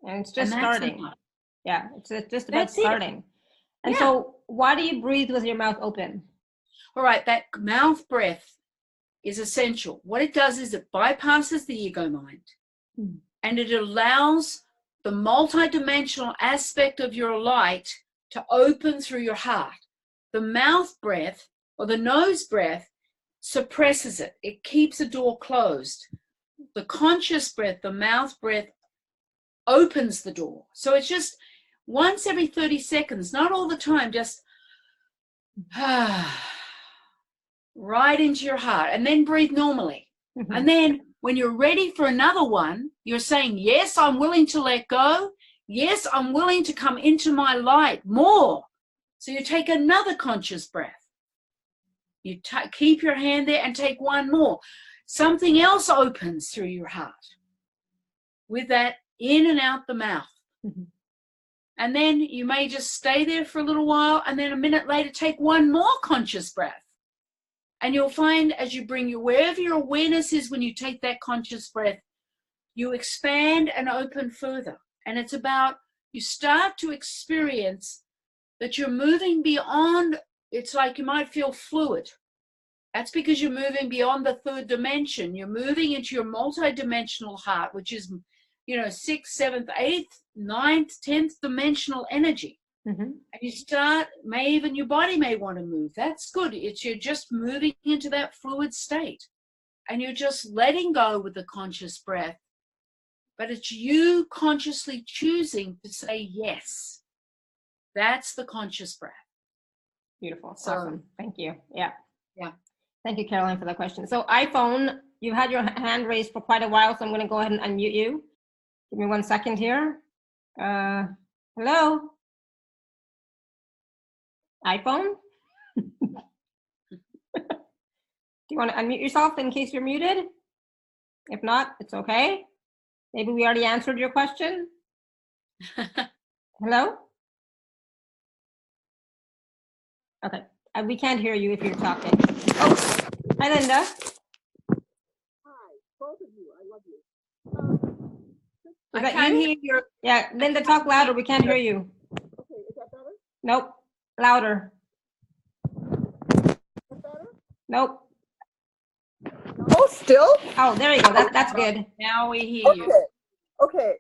And it's just starting. Enough. Yeah, it's just about starting. And so why do you breathe with your mouth open? All right, that mouth breath is essential. What it does is it bypasses the ego mind, and it allows the multidimensional aspect of your light to open through your heart. The mouth breath or the nose breath suppresses it. It keeps the door closed. The conscious breath, the mouth breath, opens the door. So it's just once every 30 seconds, not all the time, just right into your heart, and then breathe normally. And then when you're ready for another one, you're saying, yes, I'm willing to let go. Yes, I'm willing to come into my light more. So you take another conscious breath. You keep your hand there and take one more. Something else opens through your heart with that in and out the mouth. And then you may just stay there for a little while, and then a minute later take one more conscious breath. And you'll find as you bring wherever your awareness is when you take that conscious breath, you expand and open further. And it's about, you start to experience that you're moving beyond, it's like you might feel fluid. That's because you're moving beyond the third dimension. You're moving into your multidimensional heart, which is, 6th, 7th, 8th, 9th, 10th dimensional energy. And you start, even your body may want to move. That's good. You're just moving into that fluid state. And you're just letting go with the conscious breath. But it's you consciously choosing to say yes. That's the conscious breath. Beautiful. So, awesome. Thank you. Yeah. Thank you, Caroline, for that question. So iPhone, you've had your hand raised for quite a while, so I'm going to go ahead and unmute you. Give me 1 second here. Hello? iPhone? Do you want to unmute yourself in case you're muted? If not, it's okay. Maybe we already answered your question. Hello? Okay. We can't hear you if you're talking. Oh, hi, Linda. Hi, both of you. I love you. I can't hear you. Yeah, Linda, talk louder. We can't hear you. Okay, is that better? Nope. Louder. Is that better? Nope. Oh, still? Oh, there you go. That's good. Now we hear you. Okay.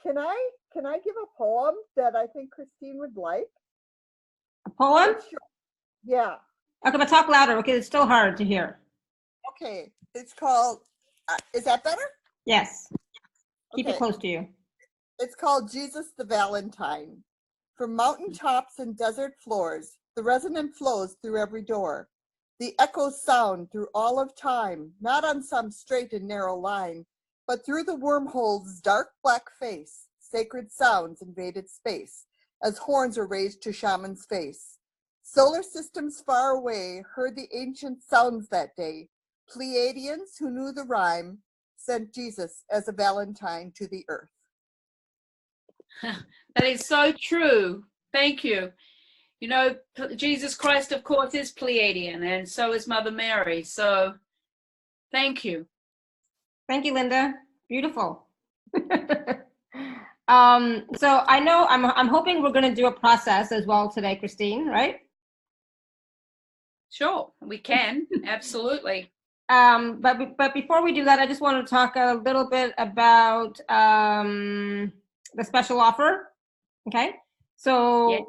Can I give a poem that I think Christine would like? A poem? Yeah. Okay, but talk louder because it's still hard to hear. Okay. It's called, is that better? Yes. Keep it close to you. It's called Jesus the Valentine. From mountaintops and desert floors, the resonant flows through every door. The echoes sound through all of time, not on some straight and narrow line, but through the wormhole's dark black face. Sacred sounds invaded space, as horns are raised to shaman's face. Solar systems far away heard the ancient sounds that day. Pleiadians who knew the rhyme sent Jesus as a Valentine to the earth. That is so true. Thank you. Jesus Christ, of course, is Pleiadian, and so is Mother Mary. So thank you. Thank you, Linda. Beautiful. So I know I'm hoping we're going to do a process as well today, Christine, right? Sure, we can. Absolutely. But before we do that, I just want to talk a little bit about the special offer. Okay. So Yeah.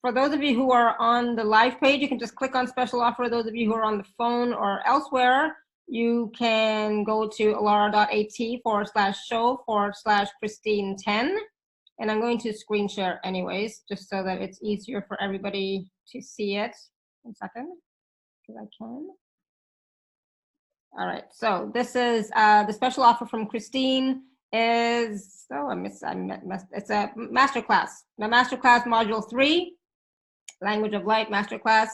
for those of you who are on the live page, you can just click on special offer. Those of you who are on the phone or elsewhere, you can go to alara.at/show/Christine10. And I'm going to screen share anyways, just so that it's easier for everybody to see it. 1 second, because I can. All right, so this is the special offer from Christine is, it's a masterclass. The masterclass module 3, Language of Light masterclass.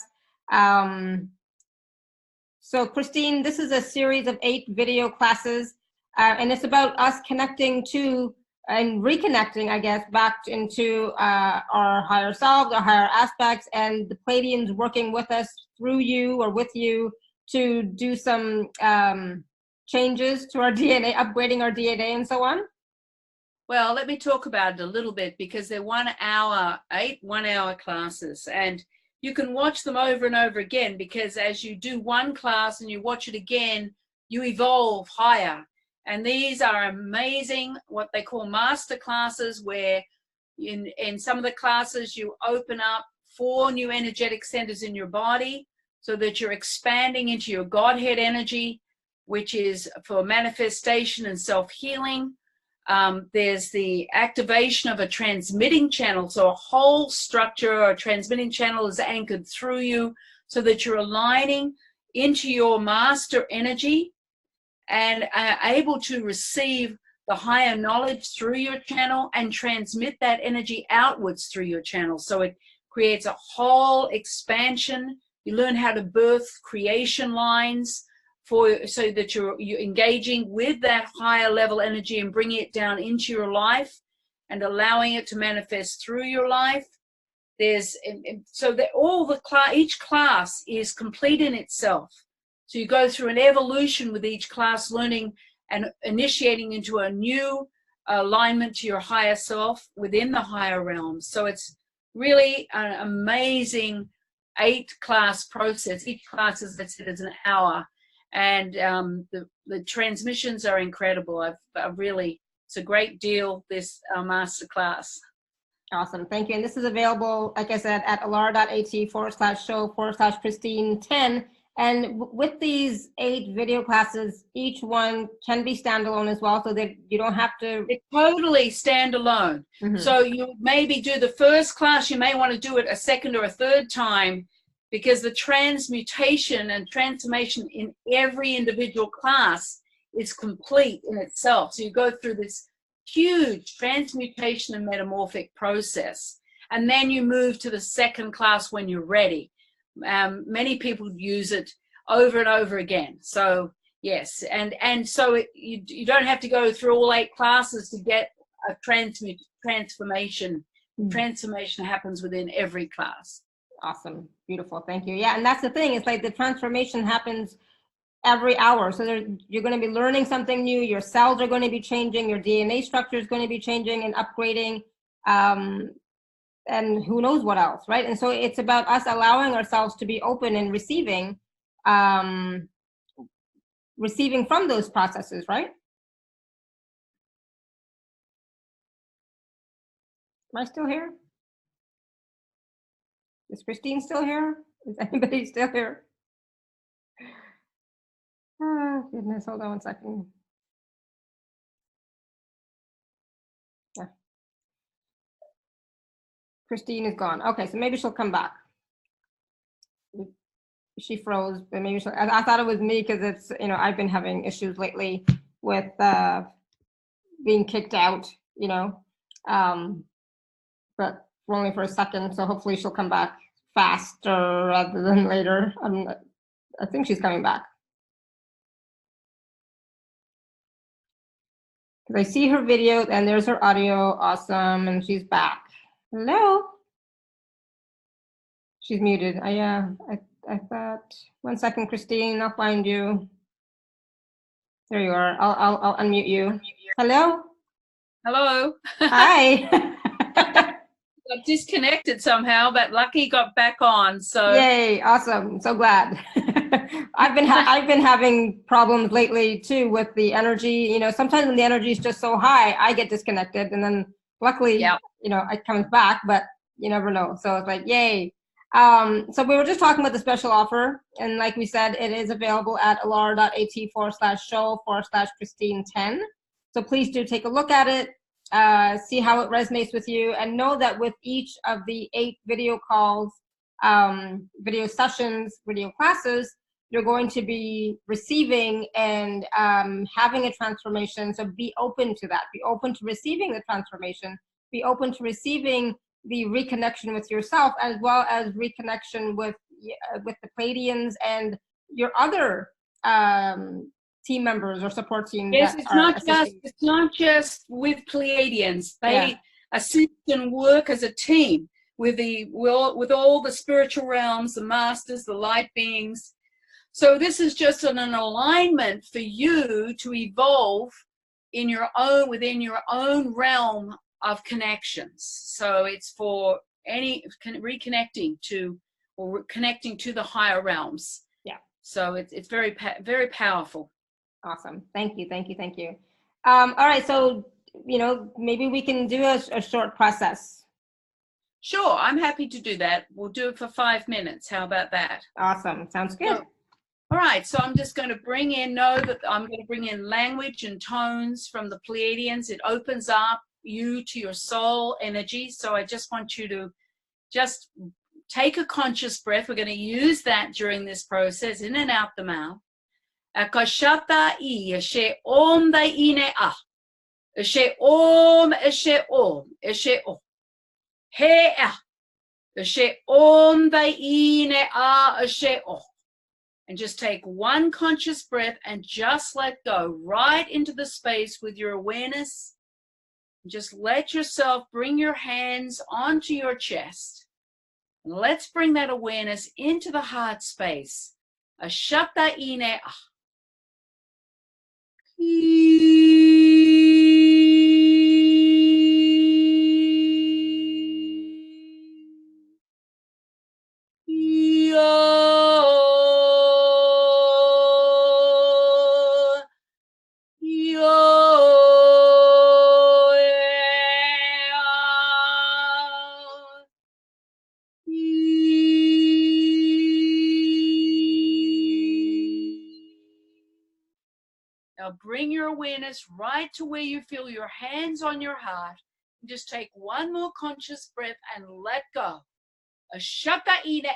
So Christine, this is a series of 8 video classes, and it's about us connecting to and reconnecting, I guess, back into our higher selves, our higher aspects, and the Pleiadians working with us through you or with you to do some changes to our DNA, upgrading our DNA and so on? Well, let me talk about it a little bit, because they're 1 hour, 8 1-hour classes, and you can watch them over and over again, because as you do one class and you watch it again, you evolve higher. And these are amazing, what they call master classes, where in some of the classes you open up 4 new energetic centers in your body, so that you're expanding into your Godhead energy, which is for manifestation and self-healing. There's the activation of a transmitting channel. So a whole structure or a transmitting channel is anchored through you, so that you're aligning into your master energy and are able to receive the higher knowledge through your channel and transmit that energy outwards through your channel. So it creates a whole expansion. You learn how to birth creation lines so that you're engaging with that higher level energy and bringing it down into your life and allowing it to manifest through your life. There's so that each class is complete in itself. So you go through an evolution with each class, learning and initiating into a new alignment to your higher self within the higher realms. So it's really an amazing 8-class process. Each class, as I said, is an hour. And the transmissions are incredible. It's a great deal, this master class. Awesome, thank you. And this is available, like I said, at alara.at/show/Christine10. And with these 8 video classes, each one can be standalone as well, so that you don't have to. It's totally standalone. Mm-hmm. So you maybe do the first class, you may want to do it a second or a third time, because the transmutation and transformation in every individual class is complete in itself. So you go through this huge transmutation and metamorphic process, and then you move to the second class when you're ready. Many people use it over and over again. So yes, and so you don't have to go through all 8 classes to get a transformation. Transformation happens within every class. Awesome, beautiful, thank you. Yeah, and that's the thing. It's like the transformation happens every hour. So you're going to be learning something new. Your cells are going to be changing. Your DNA structure is going to be changing and upgrading. And who knows what else, right? And so it's about us allowing ourselves to be open and receiving from those processes, right? Am I still here? Is Christine still here? Is anybody still here? Oh, goodness, hold on 1 second. Yeah. Christine is gone. Okay, so maybe she'll come back. She froze, but maybe I thought it was me, because it's, I've been having issues lately with being kicked out, but only for a second, so hopefully she'll come back faster rather than later. I think she's coming back. Because I see her video and there's her audio. Awesome, and she's back. Hello. She's muted. I thought, 1 second, Christine, I'll find you. There you are. I'll unmute you. Hello. Hello. Hi. Got disconnected somehow, but lucky got back on. So yay! Awesome. So glad. I've been having problems lately too with the energy. You know, sometimes when the energy is just so high, I get disconnected, and then luckily, you know, it comes back. But you never know. So it's like, yay. So we were just talking about the special offer, and like we said, it is available at alara.at/show/Christine10. So please do take a look at it, see how it resonates with you, and know that with each of the 8 video calls, video sessions, video classes, you're going to be receiving and having a transformation. So be open to that. Be open to receiving the transformation. Be open to receiving the reconnection with yourself, as well as reconnection with the Pleiadians and your other team members or support team. Yes, it's not just with Pleiadians. They assist and work as a team with all the spiritual realms, the masters, the light beings. So this is just an alignment for you to evolve within your own realm of connections. So it's for any reconnecting to or connecting to the higher realms. Yeah. So it's very powerful. Awesome. Thank you. All right. So, you know, maybe we can do a short process. Sure. I'm happy to do that. We'll do it for 5 minutes. How about that? Awesome. Sounds good. So, all right. So I'm just going to bring in language and tones from the Pleiadians. It opens up you to your soul energy. So I just want you to just take a conscious breath. We're going to use that during this process, in and out the mouth. Akashata I, eshe om da ine a. Eshe om, eshe om, eshe om. He a. Eshe om da ine a, eshe om. And just take one conscious breath and just let go right into the space with your awareness. Just let yourself bring your hands onto your chest. And let's bring that awareness into the heart space. Ashata ine a. Now bring your awareness right to where you feel your hands on your heart. And just take one more conscious breath and let go. Ashaka ine.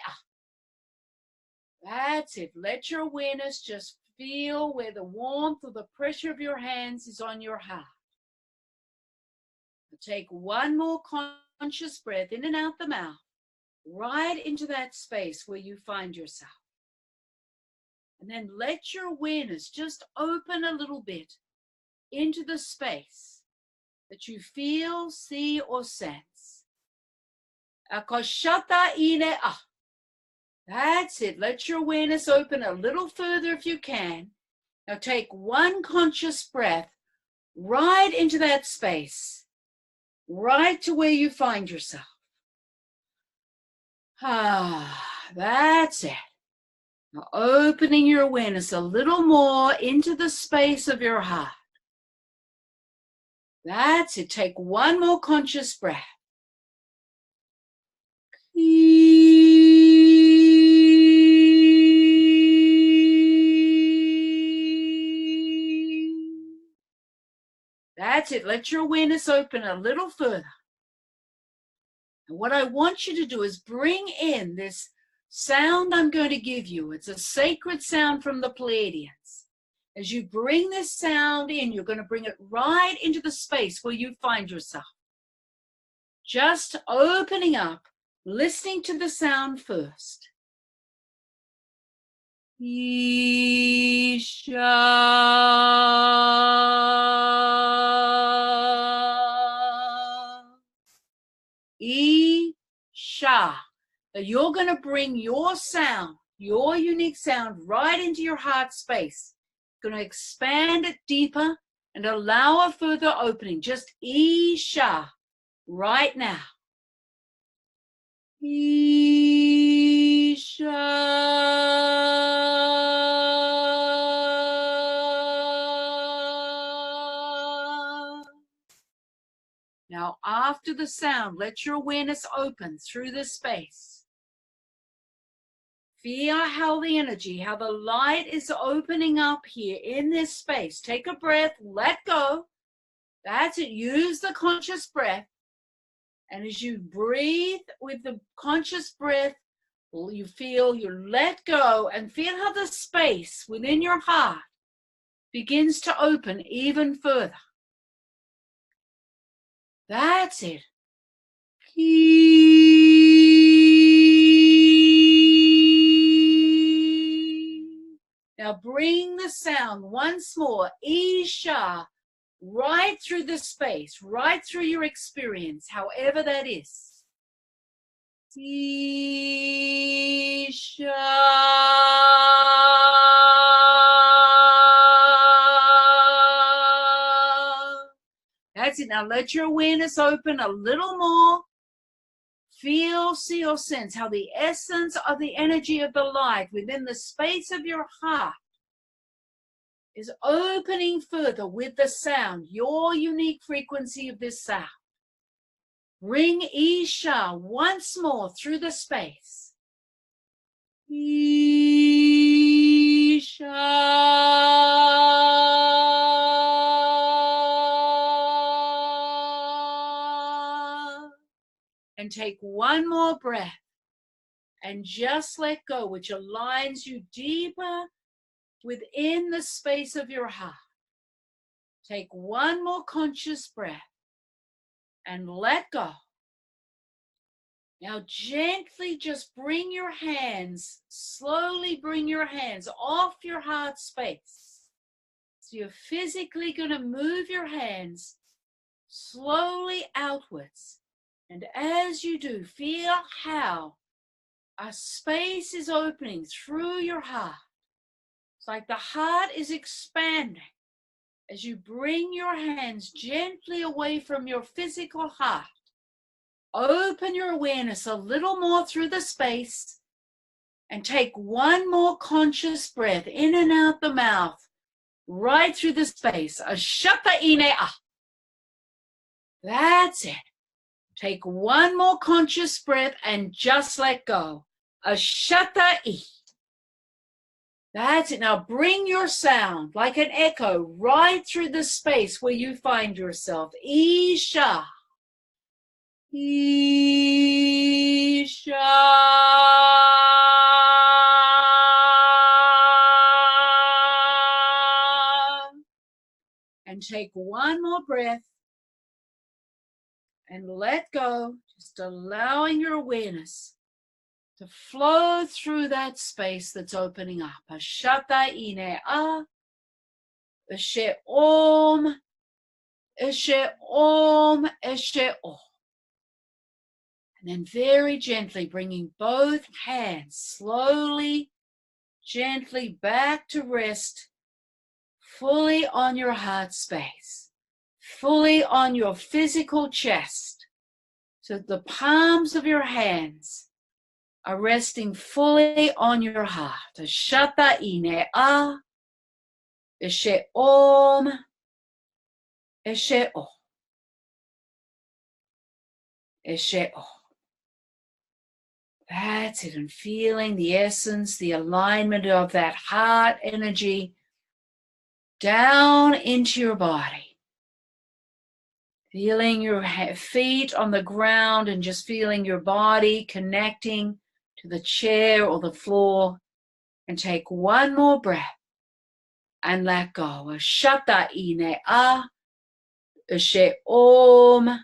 That's it. Let your awareness just feel where the warmth or the pressure of your hands is on your heart. Take one more conscious breath in and out the mouth, right into that space where you find yourself. And then let your awareness just open a little bit into the space that you feel, see, or sense. Akoshata ine a. That's it. Let your awareness open a little further if you can. Now take one conscious breath right into that space, right to where you find yourself. That's it. Now opening your awareness a little more into the space of your heart. That's it. Take one more conscious breath. That's it. Let your awareness open a little further. And what I want you to do is bring in this sound I'm going to give you. It's a sacred sound from the Pleiadians. As you bring this sound in, you're going to bring it right into the space where you find yourself. Just opening up, listening to the sound first. Isha. Isha. You're going to bring your sound, your unique sound, right into your heart space. going to expand it deeper and allow a further opening. Just Isha right now. Isha. Now, after the sound, let your awareness open through the space. Feel how the energy, how the light is opening up here in this space. Take a breath, let go. That's it. Use the conscious breath. And as you breathe with the conscious breath, you feel you let go and feel how the space within your heart begins to open even further. That's it. Now bring the sound once more, Isha, right through the space, right through your experience, however that is. Isha. That's it. Now let your awareness open a little more. Feel, see, or sense how the essence of the energy of the light within the space of your heart is opening further with the sound, your unique frequency of this sound. Ring Isha once more through the space. Isha. And take one more breath and just let go, which aligns you deeper within the space of your heart. Take one more conscious breath and let go. Now gently just bring your hands, slowly bring your hands off your heart space. So you're physically going to move your hands slowly outwards. And as you do, feel how a space is opening through your heart. It's like the heart is expanding as you bring your hands gently away from your physical heart. Open your awareness a little more through the space and take one more conscious breath in and out the mouth, right through the space. Ashata inea. That's it. Take one more conscious breath and just let go. Ashata I. That's it. Now bring your sound like an echo right through the space where you find yourself. Isha. Isha. And take one more breath and let go, just allowing your awareness to flow through that space that's opening up. Ashata ine a, eshe om, eshe om, eshe om. And then very gently bringing both hands slowly, gently back to rest, fully on your heart space, fully on your physical chest. So the palms of your hands are resting fully on your heart. Ashata ine a, eshe om, eshe om, eshe om. That's it. And feeling the essence, the alignment of that heart energy down into your body. Feeling your feet on the ground and just feeling your body connecting to the chair or the floor. And take one more breath and let go. Ashata ine a, eshe om,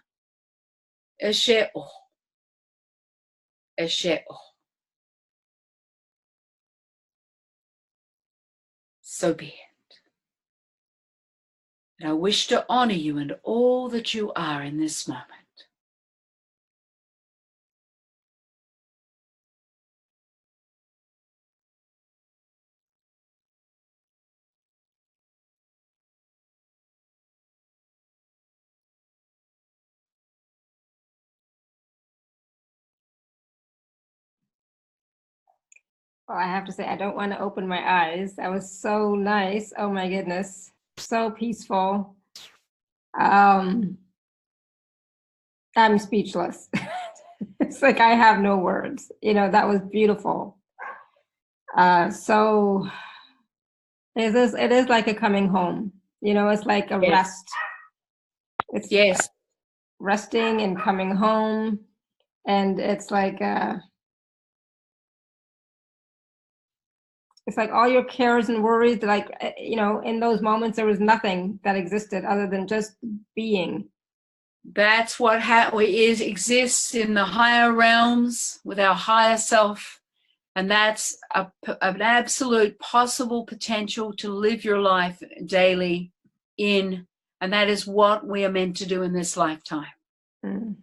eshe om, eshe om. So be it. And I wish to honor you and all that you are in this moment. Well, I have to say, I don't want to open my eyes. That was so nice. Oh my goodness. So peaceful. I'm speechless. It's like I have no words. That was beautiful. So it is like a coming home. It's like a rest. It's yes, resting and coming home. And it's like all your cares and worries, like, in those moments, there was nothing that existed other than just being. that's what exists in the higher realms with our higher self. And that's an absolute possible potential to live your life daily in. And that is what we are meant to do in this lifetime. Mm.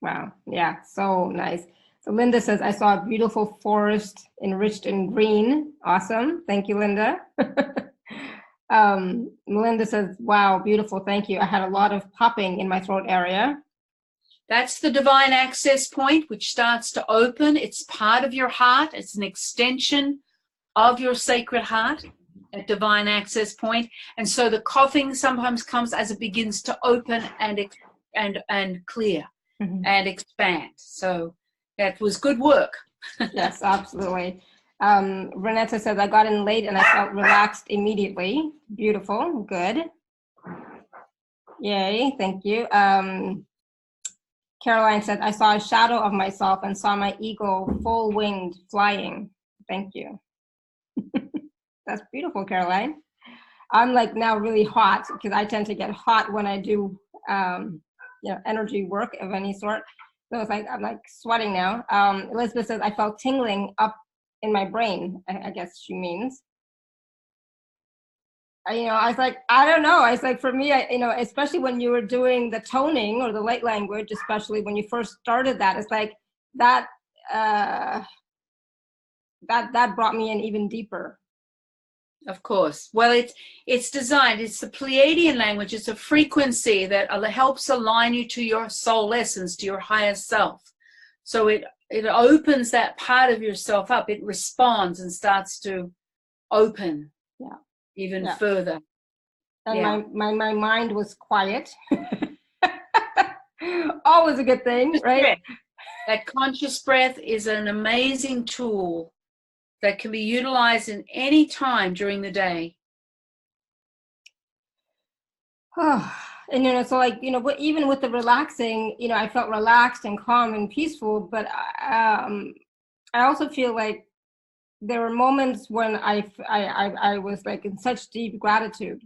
Wow. Yeah. So nice. So Linda says, I saw a beautiful forest enriched in green. Awesome. Thank you, Linda. Melinda says, wow, beautiful. Thank you. I had a lot of popping in my throat area. That's the divine access point, which starts to open. It's part of your heart. It's an extension of your sacred heart, a divine access point. And so the coughing sometimes comes as it begins to open and clear and expand. So that was good work. Yes, absolutely. Renetta says, I got in late and I felt relaxed immediately. Beautiful. Good. Yay. Thank you. Caroline said, I saw a shadow of myself and saw my eagle full winged flying. Thank you. That's beautiful, Caroline. I'm like now really hot because I tend to get hot when I do energy work of any sort. So it's like I'm like sweating now. Elizabeth says, I felt tingling up in my brain, I guess she means. I was like, I don't know. I was like, for me, especially when you were doing the toning or the light language, especially when you first started that, it's like that brought me in even deeper. Of course. Well, it's designed. It's the Pleiadian language. It's a frequency that helps align you to your soul essence, to your higher self. So it opens that part of yourself up. It responds and starts to open. Even further. And my mind was quiet. Always a good thing, right? That conscious breath is an amazing tool that can be utilized in any time during the day. And so like even with the relaxing, I felt relaxed and calm and peaceful, but I also feel like there were moments when I was like in such deep gratitude,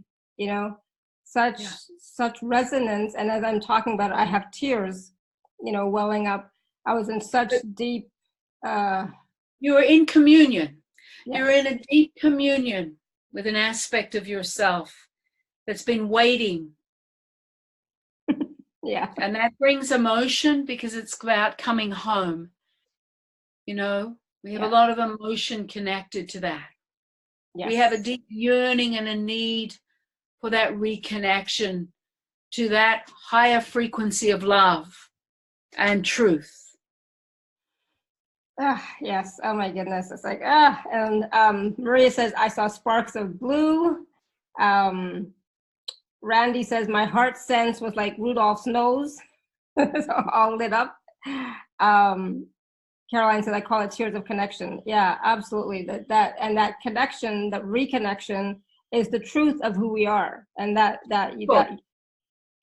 such resonance. And as I'm talking about it, I have tears, welling up. I was in such deep. You are in communion. Yes. You're in a deep communion with an aspect of yourself that's been waiting. Yeah. And that brings emotion because it's about coming home. We have a lot of emotion connected to that. Yes. We have a deep yearning and a need for that reconnection to that higher frequency of love and truth. Yes. Oh my goodness. It's like, and Maria says, I saw sparks of blue. Randy says, my heart sense was like Rudolph's nose. So all lit up. Caroline said, I call it tears of connection. Yeah, absolutely. That connection, that reconnection is the truth of who we are. And and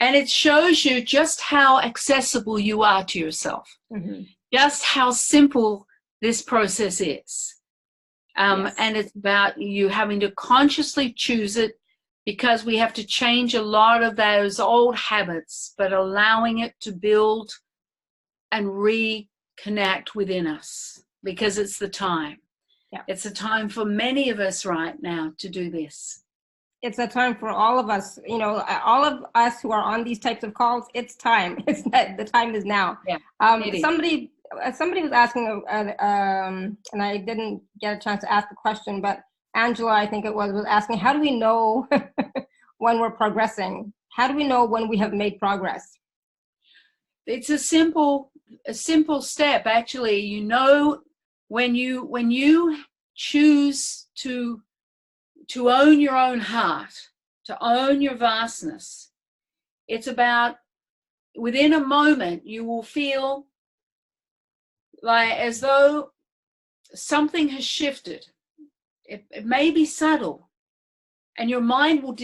it shows you just how accessible you are to yourself. Mm-hmm. Just how simple this process is. Yes. And it's about you having to consciously choose it, because we have to change a lot of those old habits, but allowing it to build and reconnect within us, because it's the time. Yeah. It's a time for many of us right now to do this. It's a time for all of us, all of us who are on these types of calls. It's time. The time is now. Yeah. Somebody was asking, and I didn't get a chance to ask the question, but Angela, I think it was asking, how do we know when we're progressing? How do we know when we have made progress? It's a simple step, actually. when you choose to own your own heart, to own your vastness, it's about, within a moment, you will feel like as though something has shifted. It may be subtle, and your mind will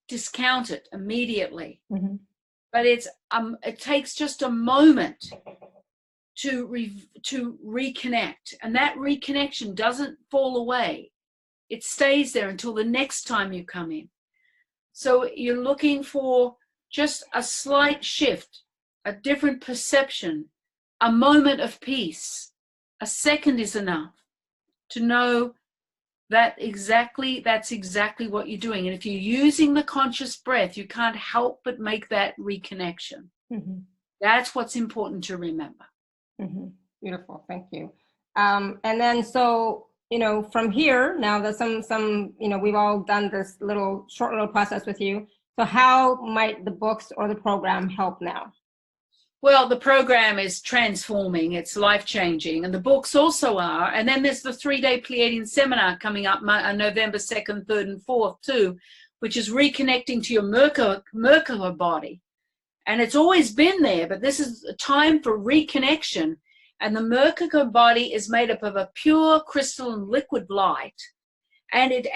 discount it immediately. Mm-hmm. But it takes just a moment to reconnect, and that reconnection doesn't fall away. It stays there until the next time you come in. So you're looking for just a slight shift, a different perception, a moment of peace. A second is enough to know that that's exactly what you're doing. And if you're using the conscious breath, you can't help but make that reconnection. Mm-hmm. That's what's important to remember. Mm-hmm. Beautiful, thank you. And then, so, from here, now that some, we've all done this short little process with you. So how might the books or the program help now? Well, the program is transforming, it's life-changing, and the books also are. And then there's the 3-day Pleiadian seminar coming up November 2nd, 3rd, and 4th too, which is reconnecting to your Merkaba body. And it's always been there, but this is a time for reconnection. And the Merkaba body is made up of a pure crystalline liquid light. And it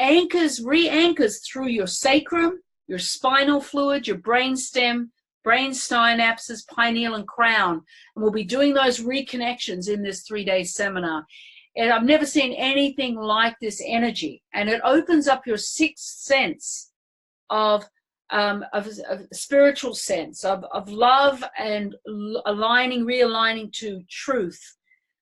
re-anchors through your sacrum, your spinal fluid, your brainstem, brain synapses, pineal, and crown. And we'll be doing those reconnections in this 3-day seminar. And I've never seen anything like this energy. And it opens up your sixth sense of spiritual sense, of love, and realigning to truth.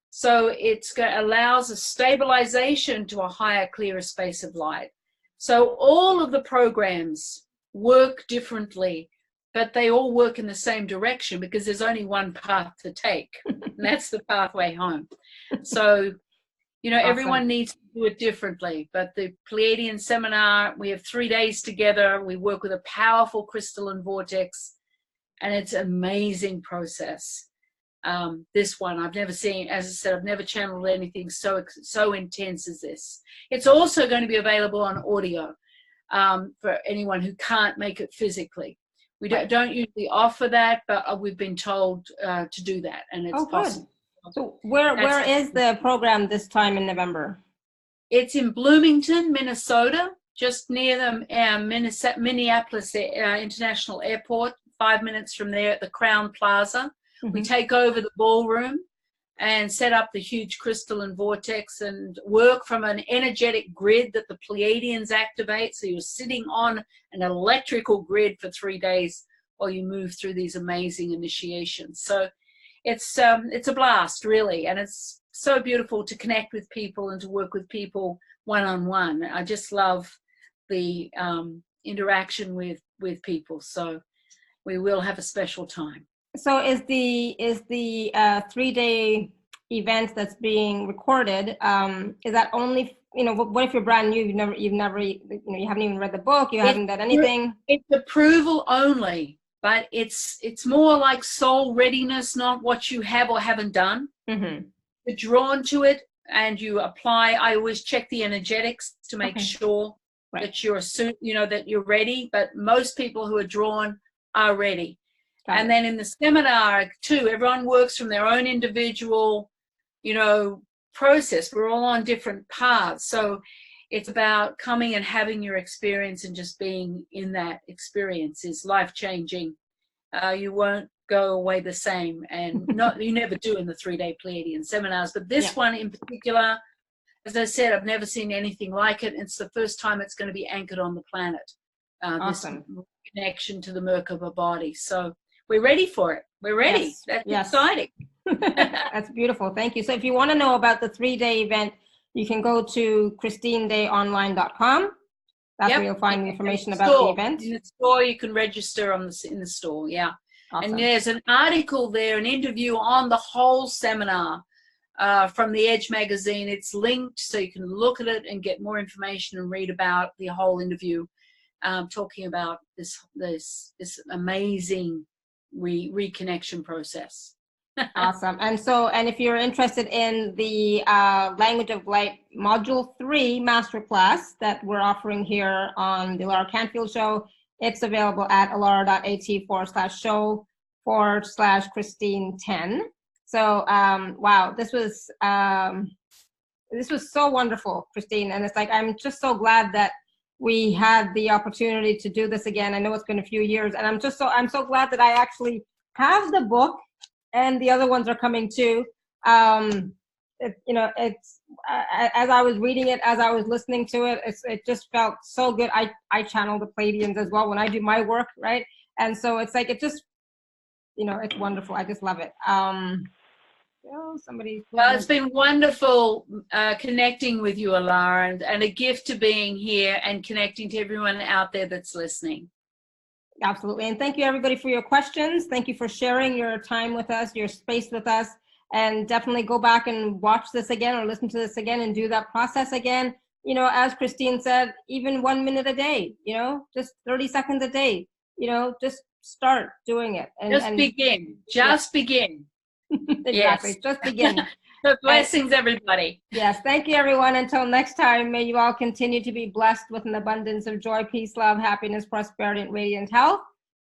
So it allows a stabilization to a higher, clearer space of light. So all of the programs work differently, but they all work in the same direction because there's only one path to take, and that's the pathway home. So, awesome. Everyone needs to do it differently, but the Pleiadian seminar, we have 3 days together. We work with a powerful crystalline vortex, and it's an amazing process. This one I've never seen, as I said, I've never channeled anything so intense as this. It's also going to be available on audio for anyone who can't make it physically. We don't usually offer that, but we've been told to do that, and it's possible. So where is the program this time in November? It's in Bloomington, Minnesota, just near the Minneapolis International Airport, 5 minutes from there at the Crown Plaza. Mm-hmm. We take over the ballroom and set up the huge crystalline vortex and work from an energetic grid that the Pleiadians activate. So you're sitting on an electrical grid for 3 days while you move through these amazing initiations. So it's a blast, really, and it's so beautiful to connect with people and to work with people one-on-one. I just love the interaction with people. So we will have a special time. So is the 3-day event that's being recorded, is that only, what if you're brand new, you haven't even read the book, you haven't done anything? It's approval only, but it's more like soul readiness, not what you have or haven't done. Mm-hmm. You're drawn to it and you apply. I always check the energetics to make sure that you're ready, but most people who are drawn are ready. And then in the seminar too, everyone works from their own individual, process. We're all on different paths. So it's about coming and having your experience, and just being in that experience is life-changing. You won't go away the same, and you never do in the 3-day Pleiadian seminars. But this one in particular, as I said, I've never seen anything like it. It's the first time it's going to be anchored on the planet. Awesome. This connection to the Merkaba body. So we're ready for it. We're ready. That's exciting. That's beautiful. Thank you. So if you want to know about the 3-day event, you can go to christinedayonline.com. That's where you'll find the information about the event. In the store, you can register in the store. Yeah. Awesome. And there's an article there, an interview on the whole seminar from the Edge magazine. It's linked, so you can look at it and get more information and read about the whole interview, talking about this amazing reconnection process. Awesome. And if you're interested in the Language of Light Module 3 Masterclass that we're offering here on the Laura Canfield Show, it's available at alara.at/show/Christine10. So, wow, this was so wonderful, Christine. And it's like, I'm just so glad that we had the opportunity to do this again. I know it's been a few years, and I'm so glad that I actually have the book, and the other ones are coming too. It's as I was reading it, as I was listening to it, it just felt so good. I channel the Pleiadians as well when I do my work, right? And so it's like, it just, it's wonderful. I just love it. Well, it's been wonderful connecting with you, Alara, and a gift to being here and connecting to everyone out there that's listening. Absolutely. And thank you, everybody, for your questions. Thank you for sharing your time with us, your space with us. And definitely go back and watch this again or listen to this again and do that process again. As Christine said, even 1 minute a day, just 30 seconds a day, just start doing it. And begin. Begin. Exactly. Yes. Just begin. Blessings, everybody. Yes. Thank you, everyone. Until next time, may you all continue to be blessed with an abundance of joy, peace, love, happiness, prosperity, and radiant health.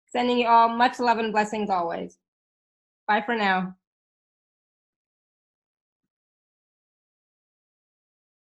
Sending you all much love and blessings always. Bye for now.